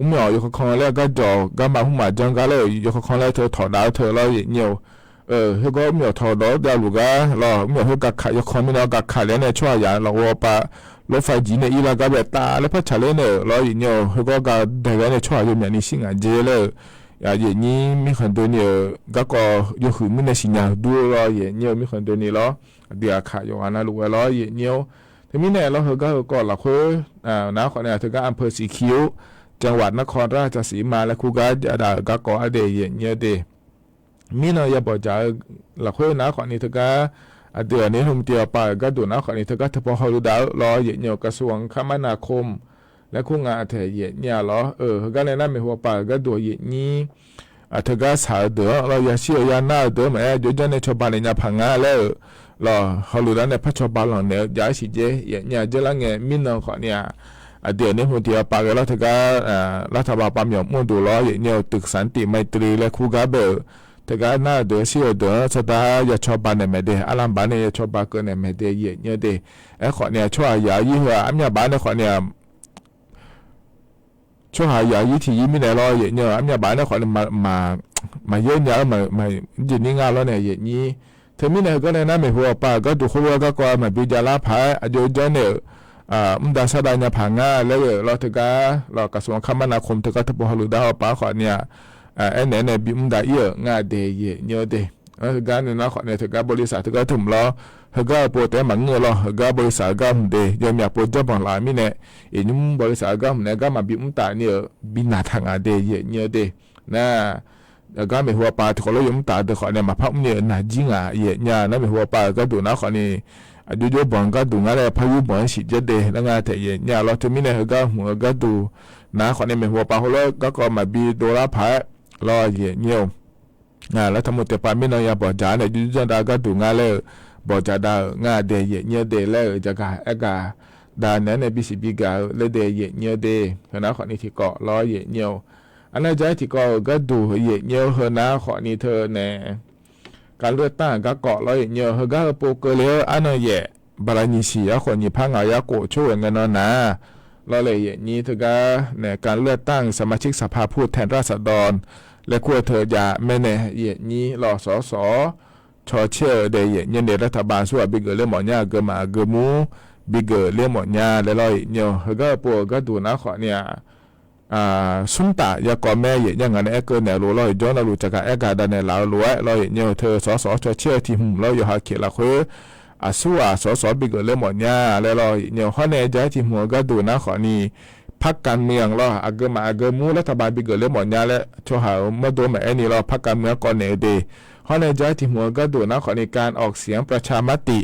我们有个看了个叫干嘛嘛讲个了，有个看了头头到头了也有，那个没有头到的路个了，没有那个卡，有看没那个卡了呢，出来了我把รถไฟจีนเนี่ยอีละก็แบบตาแล้วพัชเลยเนี่ยเราอย่างเงี้ยเขาก็ได้กันเนี่ยช่วยอยู่เนี่ยนี่สิ่งอะไรเลยอย่างนี้มีคนตัวเนี่ยก็อยู่หื้อมีในสิ่งอย่างดูเราอย่างเงี้ยมีคนตัวนี้แล้วเดี๋ยวขายอยู่อันนั้นลูกเราอย่างเงี้ยทีนี้เนี่ยเราก็เราคือน้าคนเนี่ยถึงก็อำเภอสีคิ้วจังหวัดนครราชสีมาและคูกาจะได้ก็อเดียเนี่ยเดมีนายบอกจะหลักเพื่อนนะขอนี้เธอก็เดือนนี้ทุ่มเตียวไปก็ดูนะขอนี้เธอก็ทพอเขาดูดาวรอเนี่ยกระทรวงคมนาคมและคู่งานเธอเนี่ยรอก็เลยนั่นไม่หัวไปก็ดูนี้เธอก็สาวเดือเราอย่าเชื่ออย่าหน้าเดือแม่ยุจในชาวบ้านเนี่ยพังงาแล้วรอเขาดูแล้วในพระชาวบ้านหลังเนี่ยย้ายสิเจเนี่ยเจริญเงี้ยมีนขอเนี่ยเดี๋ยวนี้ผมที่ปากแล้วถึงก็รัฐบาลปั๊มหยอดมุ่งดูล้ออย่างเนี่ยตึกสันติไมตรีและคู่กับเบลถึงก็น่าเดือดเสียเดือดสตาร์อย่าชอบบ้านในเมเดอารามบ้านเนี่ยชอบบ้านเกินในเมเดอย่างเนี่ยเดไอ้ขอเนี่ยช่วยยายี่ห้ออันเนี่ยบ้านเนี่ยขอเนี่ยช่วยยายี่ที่ยี่ไม่ได้ล้ออย่างเนี่ยอันเนี่ยบ้านเนี่ยขอเนี่ยมาเยอะเนี่ยมาจีนนี่งานแล้วเนี่ยอย่างนี้เธอไม่เนี่ยก็เลยน่าไม่หัวป้าก็ดูคู่ก็มาบิจาราพายอายุเจเนี่ยมันได้แสดงในผังงาแล้วเราถึงก็เรากระทรวงคมนาคมถึงก็ทบทวนได้ว่าป้าขอเนี่ยเนี่ยบิมได้เยอะงาเดียเยอะเดถึงก็เนี่ยนะขอเนี่ยถึงก็บริษัทถึงก็ถึงเราถึงก็โปรแต่หมังเงินเราถึงก็บริษัทก็เดยอมอยากโปรเจกต์บางหลายมิเนี่ยอีนุ่มบริษัทก็เนี่ยก็มาบิมตาเนี่ยบินหน้าทางเดียเยอะเดนะแล้วก็ไม่หัวป้าถึงเรายมตาถึงขอเนี่ยมาพักเนี่ยหน้าจริงเยอะเนี่ยนั่นไม่หัวป้าก็ดูนะขอเนี่ยดูบังก็ดูงั้นเลยพายุบังสิเจเดแล้วงานแต่เนี่ยเราจะมีเนี่ยก็หัวก็ดูนะคนนี้ไม่หัวปลาหัวก็มาบีโดราพายรอเนี่ยแล้วทั้งหมดแต่ปาไม่นอยบอกจ่าเนี่ยดูจังได้ก็ดูงั้นเลยบอกจ่าได้งานเดย์เนี่ยเดย์แล้วจะกะดานนั้นในบิสิบิกาเลยเดย์เนี่ยเดย์คณะคนนี้ที่เกาะรอเนี่ยอันนั้นใจที่ก็ดูเนี่ยคณะคนนี้เธอเนี่ยการเลือกตั้งก็เกาะเราอย่างเงี้ยเขาก็โปรเกลียอันนั้นแย่บาลานิสีคนญี่ปุ่นอายาโกช่วยกันนะเราเลยอย่างนี้เธอก็เนี่ยการเลือกตั้งสมาชิกสภาผู้แทนราษฎรและขั้วเธอจะไม่เนี่ยอย่างนี้รอสชอเชื่อเดียอย่างนี้รัฐบาลส่วนบิกเกอร์เรื่องหมอเนี่ยเกิดมาเกิดมู บิเกอร์เลี้ยหมดยาแล้วลอยเนียวก็ปวก็ดูนะขอเนี่ยสุนตายากอแม่ยังไงเนี่ยเกินเนี่ยรู้ลอยย้อนเรารู้จักเอกาดันเนี่ยเรารู้ลอยเนียวเธอสอเชื่อที่หุ่มเราอยู่หาเขียนละคือสู้สอบิเกอร์เลี้ยหมดยาแล้วลอยเนียวข้อเนี่ยใจที่หัวก็ดูนะขอนี่พักการเมืองเราอาเกมาอาเกมูรัฐบาลบิเกอร์เลี้ยหมดยาและชัวหาเมื่อโดนแบบนี้เราพักการเมืองก่อนเนี่ยดีข้อในใจที่หัวก็ดูนะขอในการออกเสียงประชามติ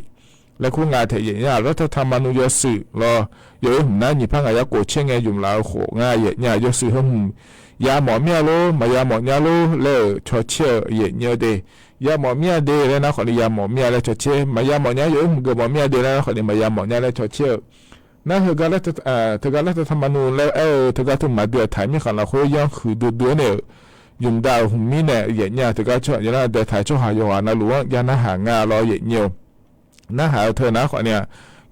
และคู่งานเถียงรัฐธรรมนูญสื่อรออยู่หุ่นนั้นยี่พังอายะโกเชียงไงยุ่มลาวโขง่ายเนี่ยยสื่อหุ่มยาหมอเมียโลมายาหมอยาโลเล่ชอเชื่อเนี่ยเดยาหมอเมียเดแล้วนะขอในยาหมอเมียและชอเชื่อมายาหมอยาอยู่หุ่มเกหมอเมียเดแล้วขอในมายาหมอยาและชอเชื่อนั่นคือการรัฐธรรมนูญแล้วเธอการถึงมาเดือดถ่ายมีขันละโคยังคือดูเนี่ยยุ่มดาวหุ่มมีเนี่ยเนี่ยเธอการช่วยยันเดือดถ่ายช่วยหายานะหลวงยันหางารอเนี่ยน่าหาเธอนะขอเนี่ย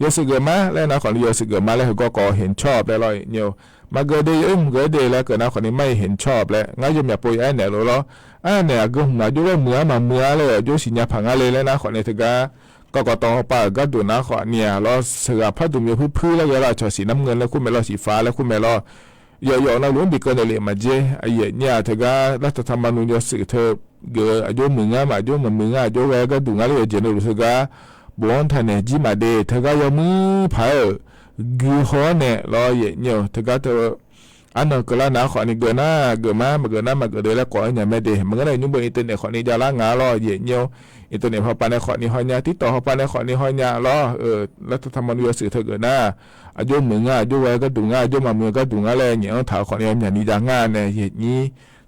ยศเกิดมาแล้วนะขอยศเกิดมาแล้วก็เห็นชอบแล้วลอยเนี่ยมาเกิดเดย์เกิดเดย์แล้วเกิดนะขอนี้ไม่เห็นชอบแล้วงั้นยมอย่าป่วยไอ้เนี่ยรู้หรอไอ้เนี่ยก็มาอยู่ว่าเมื่อเลยอยู่สิญญาผังอะไรแล้วนะขอเนี่ยเธอก็ต้องป่าก็ดูนะขอเนี่ยเราเสือผ้าดุมอยู่พื้นแล้วก็เราชอสีน้ำเงินแล้วคุณแม่เราสีฟ้าแล้วคุณแม่เราย่อๆนะล้วนบิเกินเลยมาเจไอ้เนี่ยเธอก็รัฐธรรมนูญยศเธอเกิดอายุมึงมาอายุมึงอายุแวก็ดูงั้นเลยเจนรู้สึกว่าบอนท่านเนี่ยจีมาเดเธอก็ยังมือพายกูหัวเนี่ยรอเนี่ยเธอก็เธออันนั้นก็แล้วนะขอนี่เกิดมาเกิดเลยแล้วก่อนเนี่ยไม่เดมันก็เลยยุ่งบนอินเทอร์เน็ตขอนี่จะล้างงารอเนี่ยอินเทอร์เน็ตพอไปในขอนี่หอยเนี่ยติดต่อพอไปในขอนี่หอยเนี่ยรอรัฐธรรมนูญสื่อเธอเกิดหน้าอายุมึงอายุไว้ก็ดูง่ายอายุมาเมืองก็ดูง่ายเลยเนี่ยถามขอนี่อย่างนี้จะง่ายเนี่ยอย่างนี้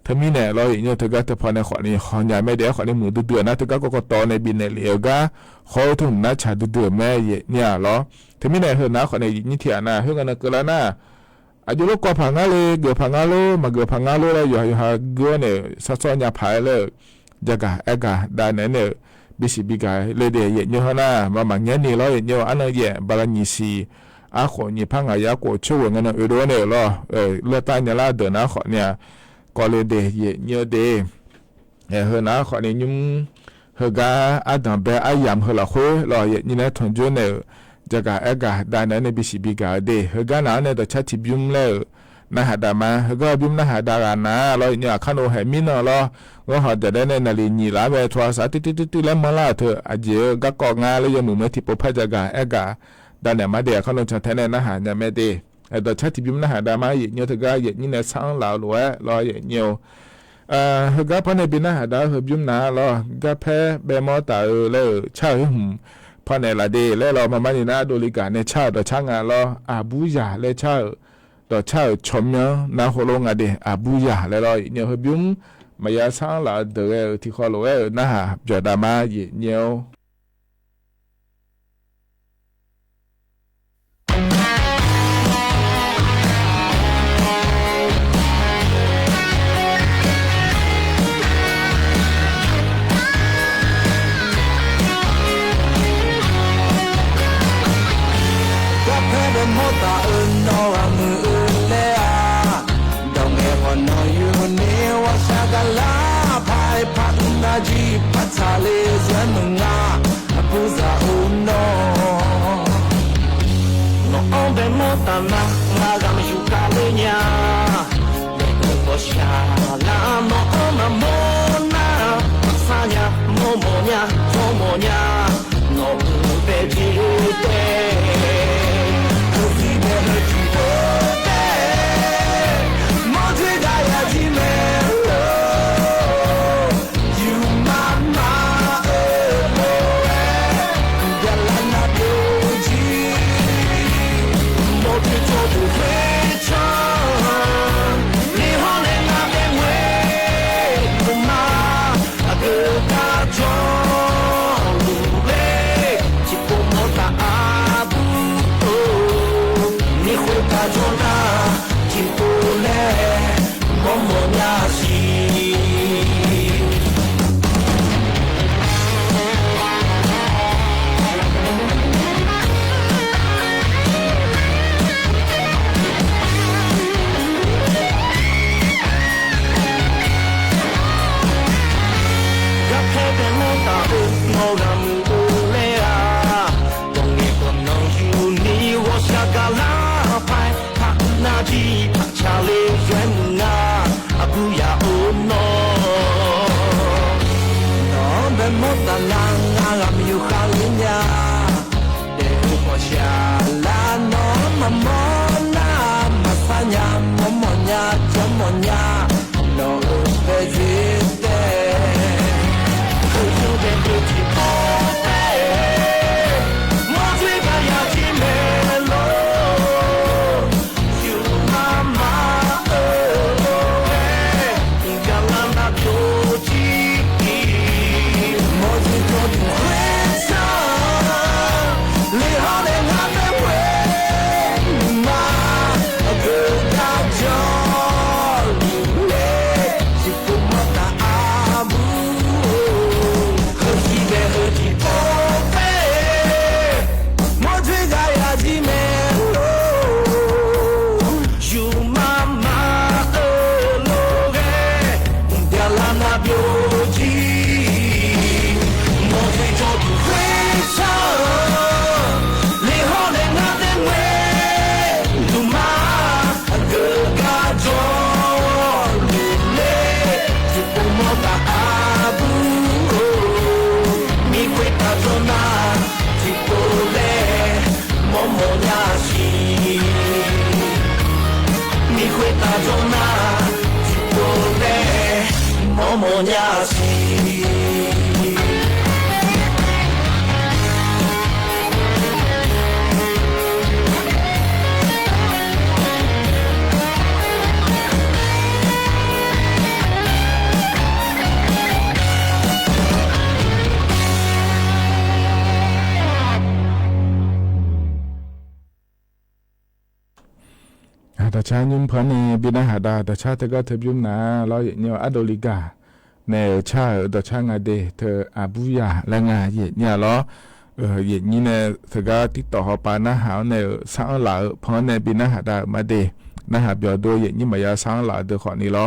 ถ้ามีเนี่ยเราอย่างนี้เธอก็จะพอในขอนี่หอยเนี่ยไม่เดขอนี่มือเดือดนะเธอก็ต่อในบินในเหลียวก็เขาถึงน่าชาเดือดแม่เนี่ยหรอถ้ามีเนี่ยเธอนะขอในนี่เถียนะเฮือกันเกิดแล้วนะอายุลูกก็พังเลยเกือบพังเลยมาเกือบพังเลยแล้วอยู่หาเกือบเนี่ยสักส่วนยาพายเลยจักเอกได้เนี่ยบิสิบิกายเลยเดียเนี่ยนะมาเงี้ยนี่เราเนี่ยอันนั้นเนี่ยบาลานิสีอาขอนี่พังอายะโกช่วยเงินอื่นเนี่ยหรอเลือดใต้เนี่ยละเดินนะขอเนี่ยก็เลยเดียเนี่ยเดียเฮือนะขอเนี่ยยุ่งเฮกาอาดัมเบอายามเฮละโครอนี่นะทนจนเนี่ยจักเอกได้เนี่ยบิสิบิกายเดเฮกาเนี่ยตัวชัดที่บิมเลยนะหาดามาเฮกาบิมนะหาดารานะเราเนี่ยขันโอเหมินเนาะก็หาจะได้เนี่ยนาลีนี่ละเบทัวร์สัตติแล้วมาละเธออาเจก็กองงานเลยยังมือที่ปพจักเอกได้เนี่ยมาเดียขันโอชัดแทนนะหาเนี่ยไม่เดตัวชัดที่บิมนะหาดามาเนี่ยเธอก็นี่เนี่ยสังเหล่าหลวยรอเนี่ยเฮกาพอในบินนะหาดาเฮบิมนะรอกาแพเบมอตาเลยชาหุ่มพอในละเดแล้วเรามานี่นะโดลิกาในชาตัวช่างอ่ะรออาบูยาเลยชาตัวชาชมเนี่ยนะโฮลงอ่ะเดอาบูยาแล้วรอเนี่ยเฮบิมมายาสังละเดอที่ขอรวยนะฮะจอดามาเนี่ยมอตาโนอามือเลอาดงเอวโนยูเนวชากาลาพายพันนาจีพัชาเลเซมงาปูซาอุโนโนอเบมอตานางากามยูกาเลญาเลโกโกชาลาโนอมาโมนาซาญาโมโมญาโมโมญาโนเบจิเต ပြိုကြီးမောစိကြောသူခွေးချောလေဟောနဲ့ငါတဲ့ဝဲလူမအကူကကြောလေလေဒီပုံမတာအဘူမိခွေတာဇနာဒီပိုလေမောမောညာရှိမိခွေတာဇနာဒီပိုလေမောမောညာရှိแต่ชายุ่มพันในบินาหาดาแต่ชาเธอก็เธอยุ่มนะเราอย่างเนี้ยอโดลิกาในชาแต่ชางาเดเธออาบุยาและงาอย่างเนี้ยล้ออย่างนี้เนี่ยเธอก็ติดต่อปานาหาวในสาวหลาเพราะในบินาหาดามาเดนะหาเบียดอย่างนี้มายาสาวหลาเดือขอนี้ล้อ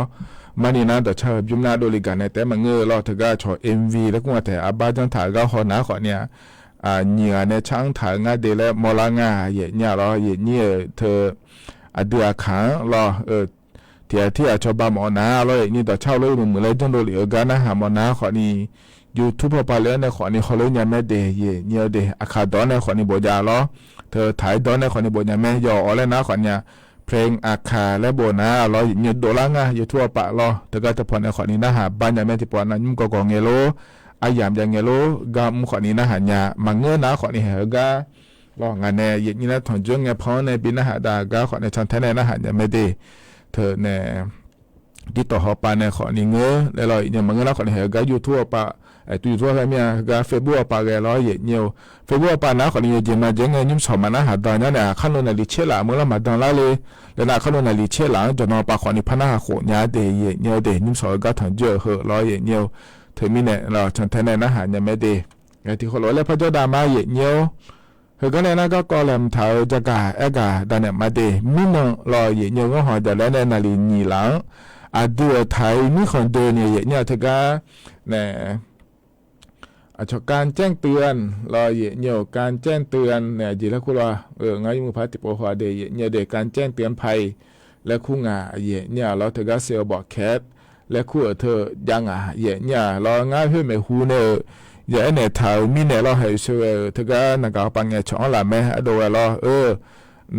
มานี่นะแต่ชายุ่มนาโดลิกาในแต่มันเงอล้อเธอก็ชอMVแล้วก็ว่าแต่อาบ้าจังถ่ายก็ขอหนาขอเนี่ยเหนือในช่างถ่ายงาเดและมอลางาอย่างเนี้ยล้ออย่างนี้เธออเดือขังรอที่ชาวบ้านมอนาเราอย่างนี้ต่อเช่าเลยเหมือนเลยจนโดนเหลือกันนะหามอนาขอนี้ยูทูบพอไปแล้วในขอนี้เขาเลยยังไม่เดย์เนียเดย์อาคาดอนในขอนี้บอยาล้อเธอถ่ายดอนในขอนี้บอยาแม่ย่อแล้วนะขอนี้เพลงอาคาและโบนาเราอย่างนี้โดล่างอ่ะยูทูบปะล้อเธอก็จะพอในขอนี้นะหาบ้านยังไม่ที่ปอนั้นยุ่งกองเงโลอายามยังเงโลกามขอนี้นะหาญามังเงนะขอนี้เหรอกาลองงานเนี่ยอย่างนี้นะถอนจุงเงพอในปีหน้าหาดากาขอในชั้นแท้ในนะหายังไม่ได้เธอเนี่ยที่ต่อหอปาในขอนี้เงอแล้วเราอย่างมันเงนะขอในเหตุการณ์ยูทูบปะตัวยูทูบอะไรเนี่ยการเฟซบุ๊กปะแกเราอย่างเงี้ยเฟซบุ๊กปะนะขอนี้จะมาเจอเงินยุ่งสอบมานะหาดอนเนี่ยขั้นลงในลิเชล่าเมื่อเรามาดอนละเลยแล้วนะขั้นลงในลิเชล่าจนนอปะขอนี้พันหาโขเนี้ยเดย์อย่างเงี้ยเดย์ยุ่งสอบก็ถอนเจอเหอะเราอย่างเงี้ยเธอมีเนี่ยเราชั้นแท้ในนะหายังไม่ได้ไอ้ที่เขาบอกแล้วพระเจ้าดามาอย่างเงี้ยเฮก็เนี่ยนะก็กอลมเท้าจะกาเอกาดันเนี่ยมาเดมินรอเยก็หอจะแล้วในนาลีนีหลังอาดูไทยมีคนเดินเนี่ยเธอก็เนี่ยชการแจ้งเตือนรอเนี่ยการแจ้งเตือนเนี่ยจีแล้วคุณรอไงมือพัดติปหัวเดเนี่ยเด็กการแจ้งเตือนภัยและคู่งาเนี่ยเราเธอก็เซลบอกแคทและคู่เธอยังเนี่ยเราง่ายเพื่อไม่หูเนี่ยอย่างเนี่ยถ่ายมีเนี่ยเราให้ช่วยถึงก็นักการปังเงี้ยช่องละแม่ดูเรา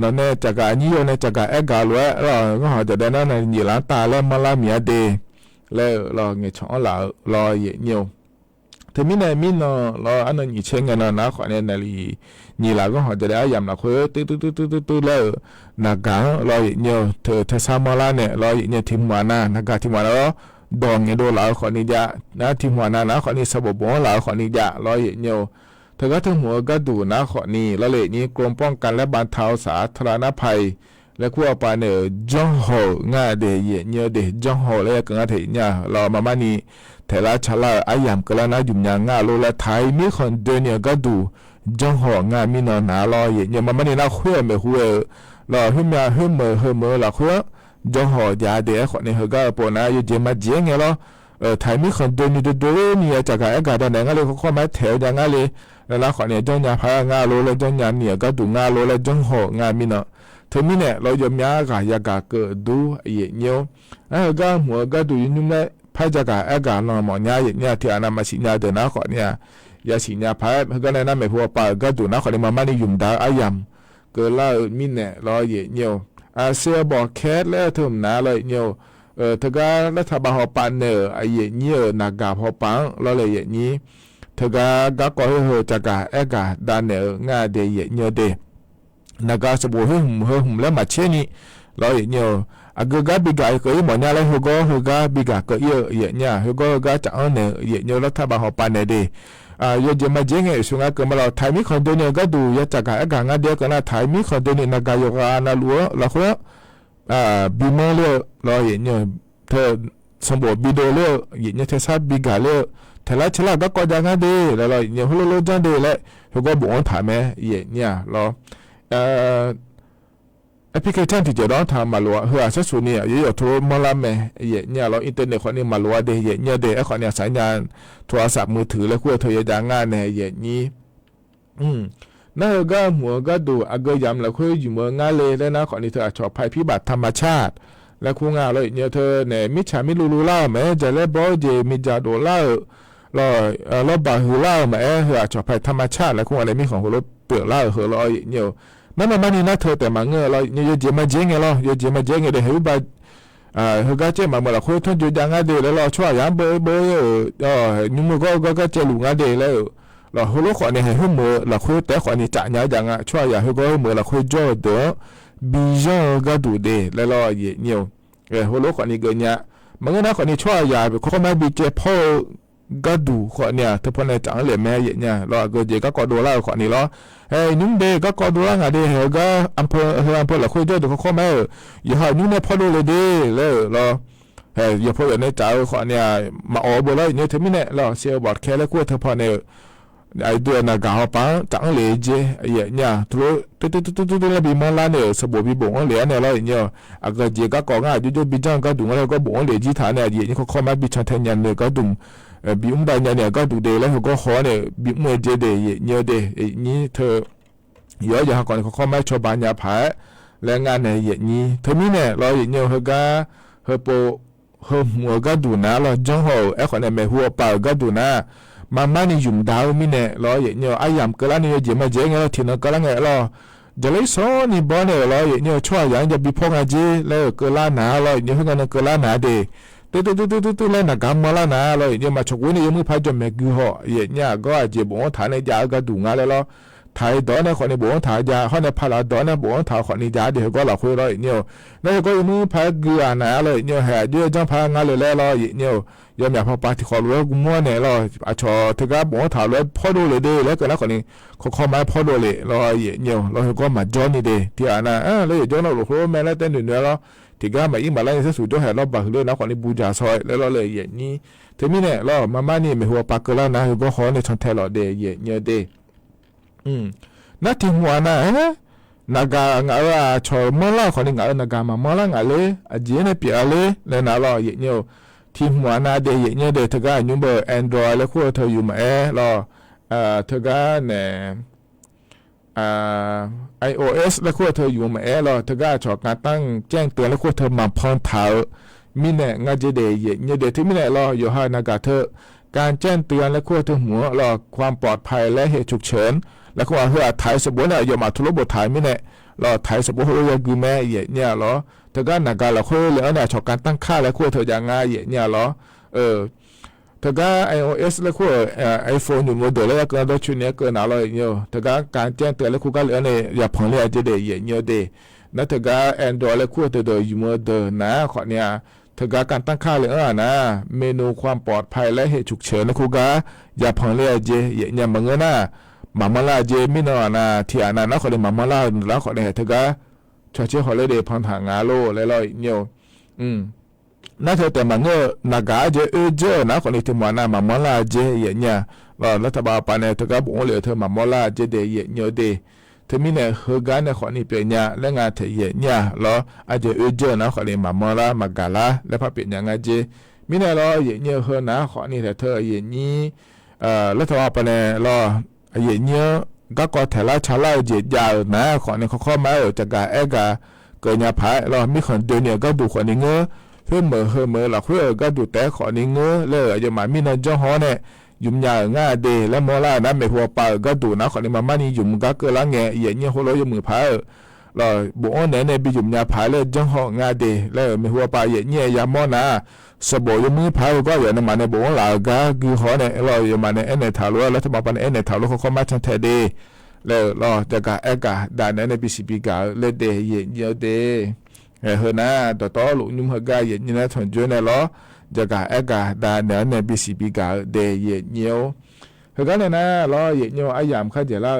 นั่นเนี่ยจากการนี้เนี่ยจากการเอกาล้วนเราก็หาจะได้นั่นในยี่หลังตาแล้วมาละเมียเดแล้วเราเงี้ยช่องละเราเงี้ยถึงมีเนี่ยมีเนาะเราอันนั้นยี่เชงเงินนะขอเนี่ยในยี่หลังก็หาจะได้ยามละคุยตื้อแล้วนักการเราเงี้ยเธอเทศมาละเนี่ยเราเงี้ยทิมวานานักการทิมวานาดองเงโดหลาขอนิยะนะทีหัวนะขอนี้สบบบ่หลาขอนิยะร้อยเหี่ยวเธอก็ถึงหัวก็ดูนะขอนี้ละเลยนี้กรมป้องกันและบรรเทาสาธารณภัยและคู่ปาเนี่ยจ้องโหง่าเดยเหี่ยวเดจ้องโหเลยก็ง่าเถียเนี่ยเรามามานี่แต่ละชะลาอายามก็แล้วนะยุ่มยางง่าโลละไทยมีคนเดินเนี่ยก็ดูจ้องโหง่ามีนอนหนาลอยเหี่ยวมามานี่นะคุยไม่คุยเราหึมยาหึมเมื่อละคุยจงหอยาเดียขอในเหตุการณ์ปนอยู่เจมาเจียงไงล่ะไทยมีคนเดินอยู่ดูนี่จากการอากาศตอนไหนงั้นเลยเขาเข้ามาแถวอย่างงั้นเลยแล้วขอเนี่ยจงยาพางาโลแล้วจงยาเนี่ยก็ดูงาโลแล้วจงหองามีเนาะเธอมีเนี่ยเรายอมยากายากาเกิดดูเยี่ยเนียวก็หัวก็ดูยุ่งเลยพายจากการอากาศนอนหมอนยาเนี่ยที่อนามาสิญาเดินนะขอเนี่ยยาสิญาพายก็เลยนั่นไม่พอป่าก็ดูนะขอเนี่ยมานี่ยุ่มดาอายำเกิดแล้วมีเนี่ยเราเยี่ยเนียวเสียบอกแคสแล้วเถิมนาเลยเนียวเธอก็รัฐบาลปันเนอไอ้เนียนากาพอปังเราเลยอย่างนี้เธอก็ก่อให้เหตุจากการเอกาดานเนองาเดียเนียเดนากาสบู่หุ่มแล้วมาเช่นี้เราอย่างเนียวก็บิกาก็ยิ่งเหมือนอะไรเขาก็บิกาก็เยอะอย่างเนี้ยเขาก็จะเอาเนออย่างเนียวรัฐบาลปันเนเดยอดมาเจงไงสุงาเกิดมาเราไทยมีคนเดียวเนี่ยก็ดูยาจากการงานเดียวกันนะไทยมีคนเดียวเนี่ยนักการยกอาณาลัวเราคือบีมเล่เราอย่างเนี่ยเธอสมบูรณ์บีโดเล่อย่างเนี่ยเธอทราบบีกาเล่เธอละเชล่าก็กอดงานเดียวแล้วเราอย่างฮัลโหลจันเดียวเลยเขาก็บอกว่าถ่ายไหมอย่างเนี่ยเรา แอปพลิเคชันที่จะร้องทำมาลัวเฮือสักส่วนเนี่ยอยู่โทรมาละแม่เนี่ยเราอินเทอร์เน็ตคนนี้มาลัวเดย์เนี่ยเดย์ไอ้คนเนี่ยสัญญาณโทรศัพท์มือถือแล้วคุยโทรยางงานเนี่ยนี้น่าก็หัวก็ดูอากยำแล้วคุยอยู่เมืองงานเลยแล้วนะคนนี้เธอชอบภัยพิบัติธรรมชาติแล้วคู่งานเลยเนี่ยเธอเนี่ยมิจฉามิลูล่าแม่จะเล่บอเจมิจาโดล่เราบาฮูล่าแม่เธอชอบภัยธรรมชาติแล้วคู่อะไรมีของหัวรถเปลือกล่าเธอเราเนี่ยนั่นมันนี่นะเธอแต่มาเงือเราเนี่ยเจมาเจงไงเราเจมาเจงไงเดี๋ยวให้บาเฮก็เจมาเมื่อเราคุยทุนอยู่ยังไงเดี๋ยวแล้วเราช่วยยังเบอนุ่มก็เจลุงไงเดี๋ยวแล้วเราหัวรถขวานเนี่ยให้หัวมือเราคุยแต่ขวานนี่จ่ายยังไงช่วยยังให้ก็หัวมือเราคุยจ่อเด้อบีจงก็ดูเดแล้วเราเนี่ยหัวรถขวานนี่เกินเนี่ยมันก็น่าขวานนี่ช่วยยังเขาไม่บีเจพอก็ดูขวานเนี่ยถ้าพอในจังเลยแม่เนี่ยเราก็เจก็กอดูแล้วขวานนี่เรานุ่มเดก็กอดูแล้วไงเดก็อำเภอเราคุยด้วยเขาไม่อย่าให้นุ่มเนี่ยพอดูเลยเดแล้วเราอย่าพอในจ่ายขวานเนี่ยมาอ๋อบ่แล้วเนี่ยถึงไม่เนี่ยเราเสียบอดแค่แล้วคุยเธอพอเนี่ยไอ้ตัวนักข่าวปังจังเลยเจเนี่ยทุกแล้วบีมาลาเนี่ยสบู่บีบ่งเลยเนี่ยเราเนี่ยอาก็เจก็ก่อง่ายจู่ๆบีจังก็ดูแล้วก็บ่งเลยจีฐานเนี่ยนี่เขามาบีชันเทียนเนี่ยก็ดุมบีอุ้มได้เนี่ยก็ดูเดแล้วเขาก็ขอเนี่ยบีมวยเจเดเนี่ยเดนี่เธอเยอะอย่างก่อนเขามาชอบบ้านยาผาแล้วงานเนี่ยนี่เธอมีเนี่ยเราเนี่ยเขาก็เขาโปเขาหัวก็ดูนะเราจังหัวไอ้คนเนี่ยไม่หัวเปล่าก็ดูนะมานี่ยุ่มดาวมีเนี่ยเราเนี่ยไอ้ยามก็แล้วเนี่ยเจมาเจงเราที่นั่นก็แล้วไงเราจะเลยสอนนี่บ้านเนี่ยเราเนี่ยช่วยอย่างจะบีพงอาเจแล้วก็ล้านหนาเราเนี่ยเขาก็ก็ล้านหนาเดตู้แล้วนักการมาล้านหนาเราเนี่ยมาชกวันนี้ยังไม่พายจนแม่กูห่อเนี่ยก็อาเจบ่งถ่ายในยาก็ดูงานแล้วเราถ่ายดอนเนี่ยคนในบ่งถ่ายยาเขาในพาราดอนเนี่ยบ่งถ่ายคนในยาเดี๋ยวก็เราคุยเราเนี่ยแล้วก็ยังไม่พายกูอ่ะนะเราเนี่ยหาเดี๋ยวจังพางานเลยแล้วเราเนี่ยยามอยากพอปาที่ขอรู้กูมั่วเนี่ยเราอาชอถึงกับบ่ถามเลยพอดูเลยเด้แล้วก็แล้วคนนี้เขามาพอดูเลยเราเนี่ยเราก็มาจอนี่เด้ที่อ่ะนะแล้วจอเราโหแม่แล้วเต้นอยู่เนี่ยเราถึงกับมาอีมาแล้วจะสู่จอให้เราบักเลยนะคนนี้บูจาซอยแล้วเราเลยอย่างนี้ถึงมีเนี่ยเรามานี่ไม่หัวปากก็แล้วนะก็ขอในช่องแทนเราเด้เนี่ยเด้นัดที่หัวนะนากางาชอมล่าคนนี้งานากามาล่างาเลยอาเจนเปียเลยแล้วนะเราเนี่ยทีมหัวหน้าเดียเนี่ยเดี๋ยวเธอก็ยุ่งเบอร์ Android แล้วคู่เธออยู่มารอเธอก็เนี่ยiOS แล้วคู่เธออยู่มารอเธอก็ชอบการตั้งแจ้งเตือนแล้วคู่เธอมาพร้อมเท้ามีเนี่ยงาเจเดียเนี่ยเดี๋ยวที่มีเนี่ยรออยู่ให้นากาเธอการแจ้งเตือนและคู่เธอหัวรอความปลอดภัยและเหตุฉุกเฉินแล้วคู่เธอถ่ายสมบูรณ์เนี่ยอย่ามาทุบถ่ายมีเนี่ยรอถ่ายสมบูรณ์เขาเรียกกูแม่เนี่ยรอเธอก็นักการเราคุยแล้วเนี่ยชอบการตั้งค่าแล้วคุยเธออย่างง่ายเนี่ยหรอเธอก็ iOS แล้วคุยiPhone อยู่โมเดลแล้วก็ได้ชุดนี้ก็น่ารักเนี่ยเธอก็การแจ้งเตือนแล้วคุยก็เลยเนี่ยอย่าผ่อนเลยจะได้เนี่ยเดนั่นเธอก็ Android แล้วคุยเธอโดยอยู่โมเดลนะขอเนี่ยเธอก็การตั้งค่าเลยนะเมนูความปลอดภัยและเหตุฉุกเฉินแล้วคุยก็อย่าผ่อนเลยจะเนี่ยบางเงินนะมาลาเจมินนะที่อันนั้นนะขอเลยมาลาแล้วขอเนี่ยเธอก็ชอบเชื่อเขาเลยเดี๋ยวพันหางาโลเลยเนี่ยน่าเธอแต่มันก็นักการเจเจนะคนนี้ที่มันน่ะมาลาเจเนี่ยเรารัฐบาลปานเนี่ยเธอก็บอกเลยเธอมาลาเจเดียเนี่ยเดเธอมีเนี่ยเฮกันเนี่ยคนนี้เป็นเนี่ยแล้วงานเธอเนี่ยเราอาจจะเจนะคนนี้มาลามากาลาแล้วพอเป็นอย่างไงเจมีเนี่ยเราเนี่ยเฮนะคนนี้แต่เธอนี่รัฐบาลปานเนี่ยเราเนี่ยก็ก็เทล่าชาลาเจียาวนะขอเนี่ยเขาเข้ามาจากการเกิดยาผาเรามีคนเดียวเนี่ยก็ดูคนนี้เงื้อเพื่อเมื่อเราเพื่อก็ดูแต่ขอนี้เงื้อเลยจะมามีนจ้าฮอเนี่ยยุ่มยาง่าเดแล้วมอล่านะไม่หัวปาก็ดูนะขอนี้มานี่ยุ่มก็เกิดละเงี้ยเนี่ยหัวเราอยู่มือผาเราบอกว่าเนี่ยบิยุ่มยาผาเลยจ้าฮอง่าเดแล้วไม่หัวปาเนี่ยยามอนะสบอยู่มือผาก็อย่างนั้นมาในบอกว่าเราก็คือฮอเนี่ยเราอย่างมาในเอ็นเนทารัวแล้วถ้ามาเป็นเอ็นเนทารัวเขาเข้ามาชันเทเดแล้วเราจะการด่านในปี10 ปีกาเลเดเยอะเดเฮนะต่อลุงยุ่มเฮกาเยอะนะทนจนแล้วจะการด่านในปี10 ปีกาเดเยอะเฮกันเนี่ยนะเราเยอะอายามข้าเจล่า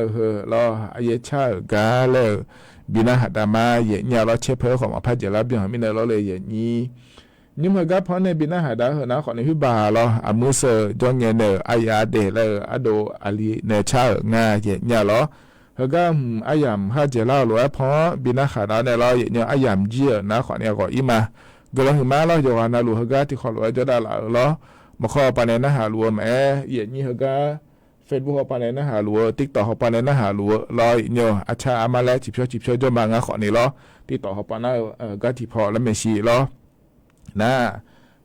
เราอายชากาแล้วบินาหัดมาเยอะเราเชฟเพื่อของอภัยเจล่าเบียงมินเราเลยเยอะนี้ยิ่งเมื่อกี้พอในบินาหาดาเหนะขอในพิบาลเราอามุสจงเงินเนออายาเดลอโดอาลีเนชางาเยเนี่ยเรา ฮก็อายามฮาเจล่าหลวยพอบินาขาดาเนี่ยเราเนี่ยอายามเจียนะขอเนี่ยก็อีมาก็เราหิมาเราจะว่านาลูฮก็ที่ขอหลวยจะได้ละเหรอมาขอปานในนะหาลัวแม่เอียนี่ฮก็Facebook เขาปานในนะหาลัว TikTok เขาปานในนะหาลัวรอเนี่ยอาชาอามาแล้วจิบช่อจนมางาขอนี่เหรอTikTok เขาปานนะก็ที่พอแล้วเมชีเหรอนะ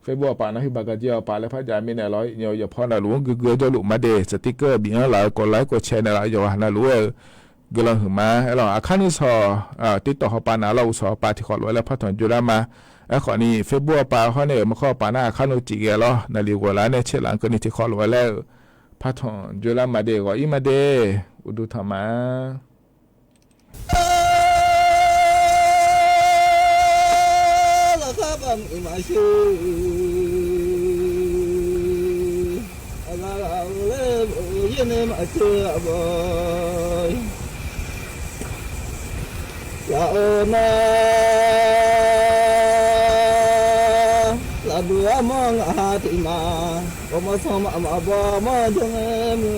Facebook ปานนะที่บากาเจียวปานแล้วพระจามีเนี่ยร้อยเนี่ยอย่าพอนะลัวเกือจะลุมาเดสติ๊กเกอร์บิงอะไรกดไลค์กดแชร์นะอย่าว่านะลัวก็เราหิมาเราอาคานี่สอTikTok เขาปานนะเราสอปาที่ขอลัวแล้วพระถอนจุฬามาขอนี่ Facebook ปาเขาเนี่ยมาข้อปานะอาคานุจิเกลอนาลีกว่าแล้วเนี่ยเชลังก็นี่ที่ขอลัวแล้วพระถอนจุฬามาเดก็อีมาเดอุดุธรรมะอิมาชูอาลาเลยินมาเชื่อบอยยาโอนาลาบัวมองอาติมาบมาสมมาบมาจงเมื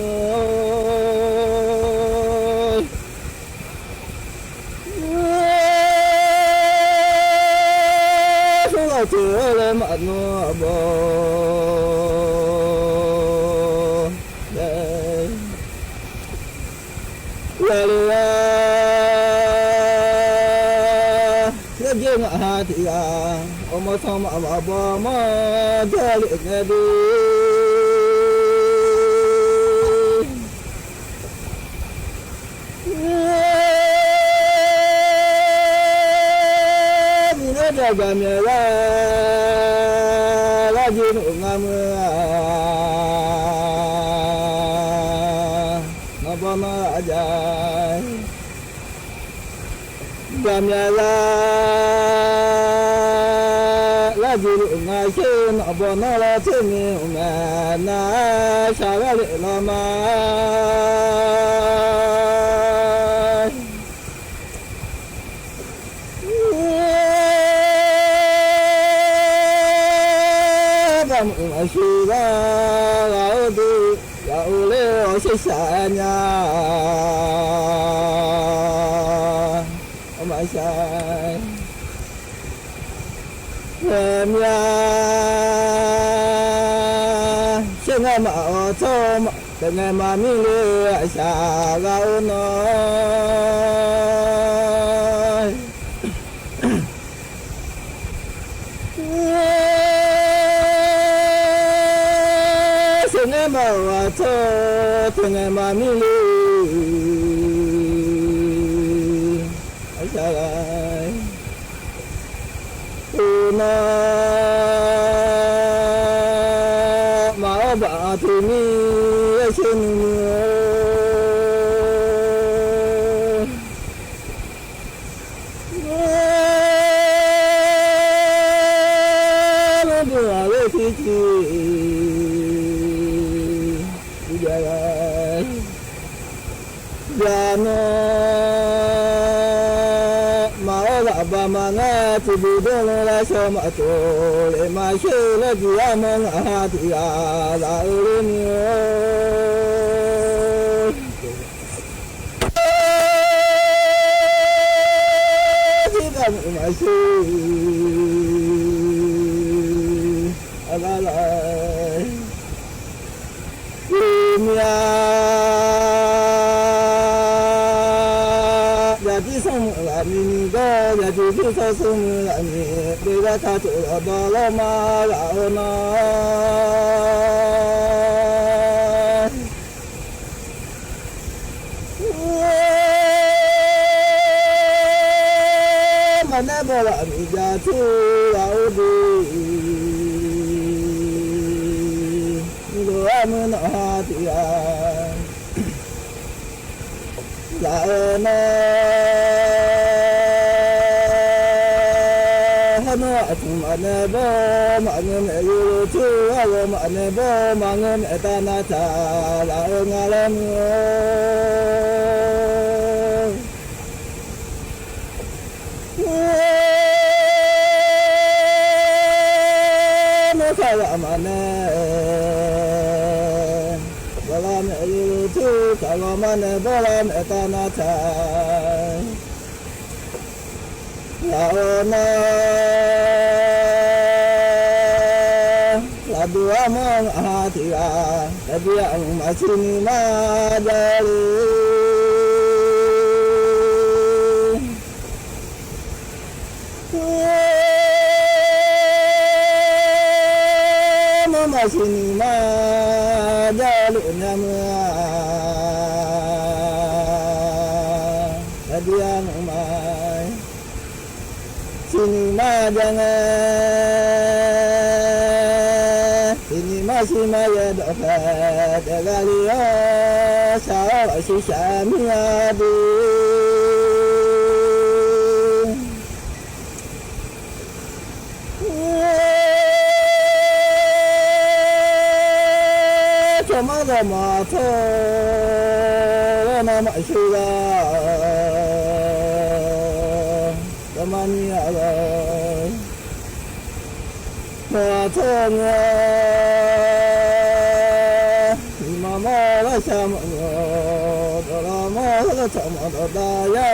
อเจอเลยมาโนบเดลาลาเสียงยังหาที่ยาอมาสมมาบมาเจอเลยเงดีga me la ji no nga mu na ba na ja ga me la ji no nga she na ba na la che me ma na sha ga le la ma shi ba lao du lao le o shi sa nya o ma sa em ya shi nga ma o cho ma de nga ma mi le sa lao no ma wa to tunga ma mi lu asa lai una ma ba tu mi shin ba ma nga tu bu do la so ma to le ma she la ji ya ma ha ti ya la ru ni ti ba ma she ala la mi ya di song la mi ni ga ya di di sa song la mi de la ta tu la ba la ma la na ma na ba la mi ja tu la o di lo a mu na ha ti ya la na no atum ane bo mangem yu tu awo ane bo mangem etana ta la ngalem no kala mane wala me yu tu กะลอมันโบราณตานาชาลาโอนาลาดัวมองอาทิอาตะเบียงมาชินีมาดาลีมาชินีมาดาลุนามาตะเบียงมาชินีมาจังชินีมาชิมาเยดอกเตกาลิโอสาวชิชามิอาดีมาดมาโตมามาชูกาตมานีอะไรมาโตเงมามาละชามโนตระมาละชามโนดายา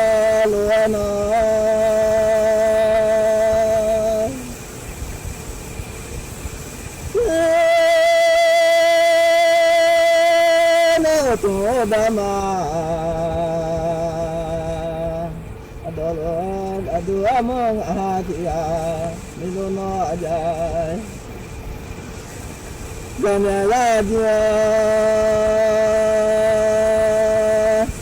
ลุนาตัวดามาอดอลอดูอามองอาทิอามิโลนอาจายกันลาเดีย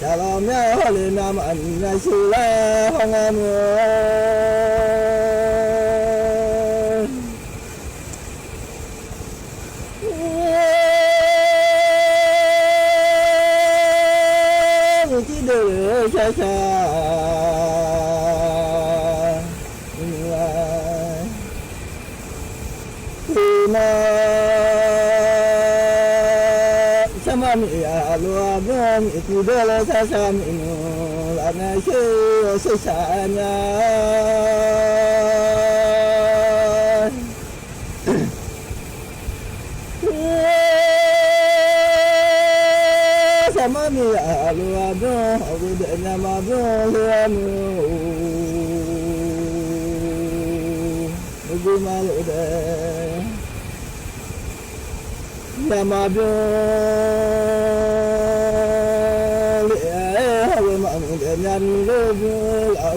ชาลามยาฮลินามันนาชิลาฮังอามูชาชาที่มาชามามีอาลัวเมื่อมีที่เดินชาชามีนูลานาชื่อสุสานยามามีอาลัวบรอวิเดนมาบรเลียมูบุมาลุเดยามาบรเลียฮาวมามุเดนันลูบุลา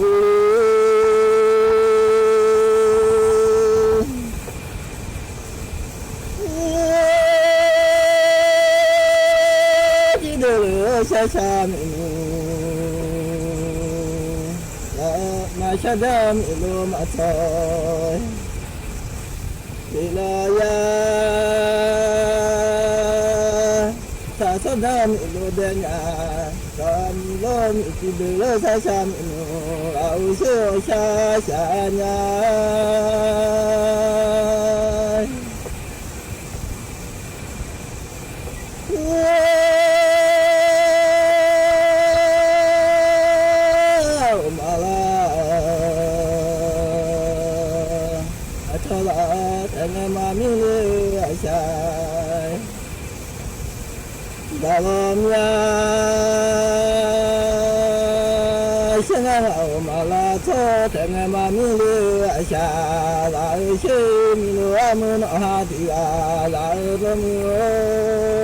ชาชามินูลามาชาดามิโลมาทอยวิลายาชาชาดามิโลเดญาตอนโลมิจิเดลชาชามินูอาอุโชชาชาญามามิเลอาชายดาลมยาฉันเอามาลาโทแต่ไงมามิเลอาชาลาเชมิโลอามุนอาติอาลาเรมิโอ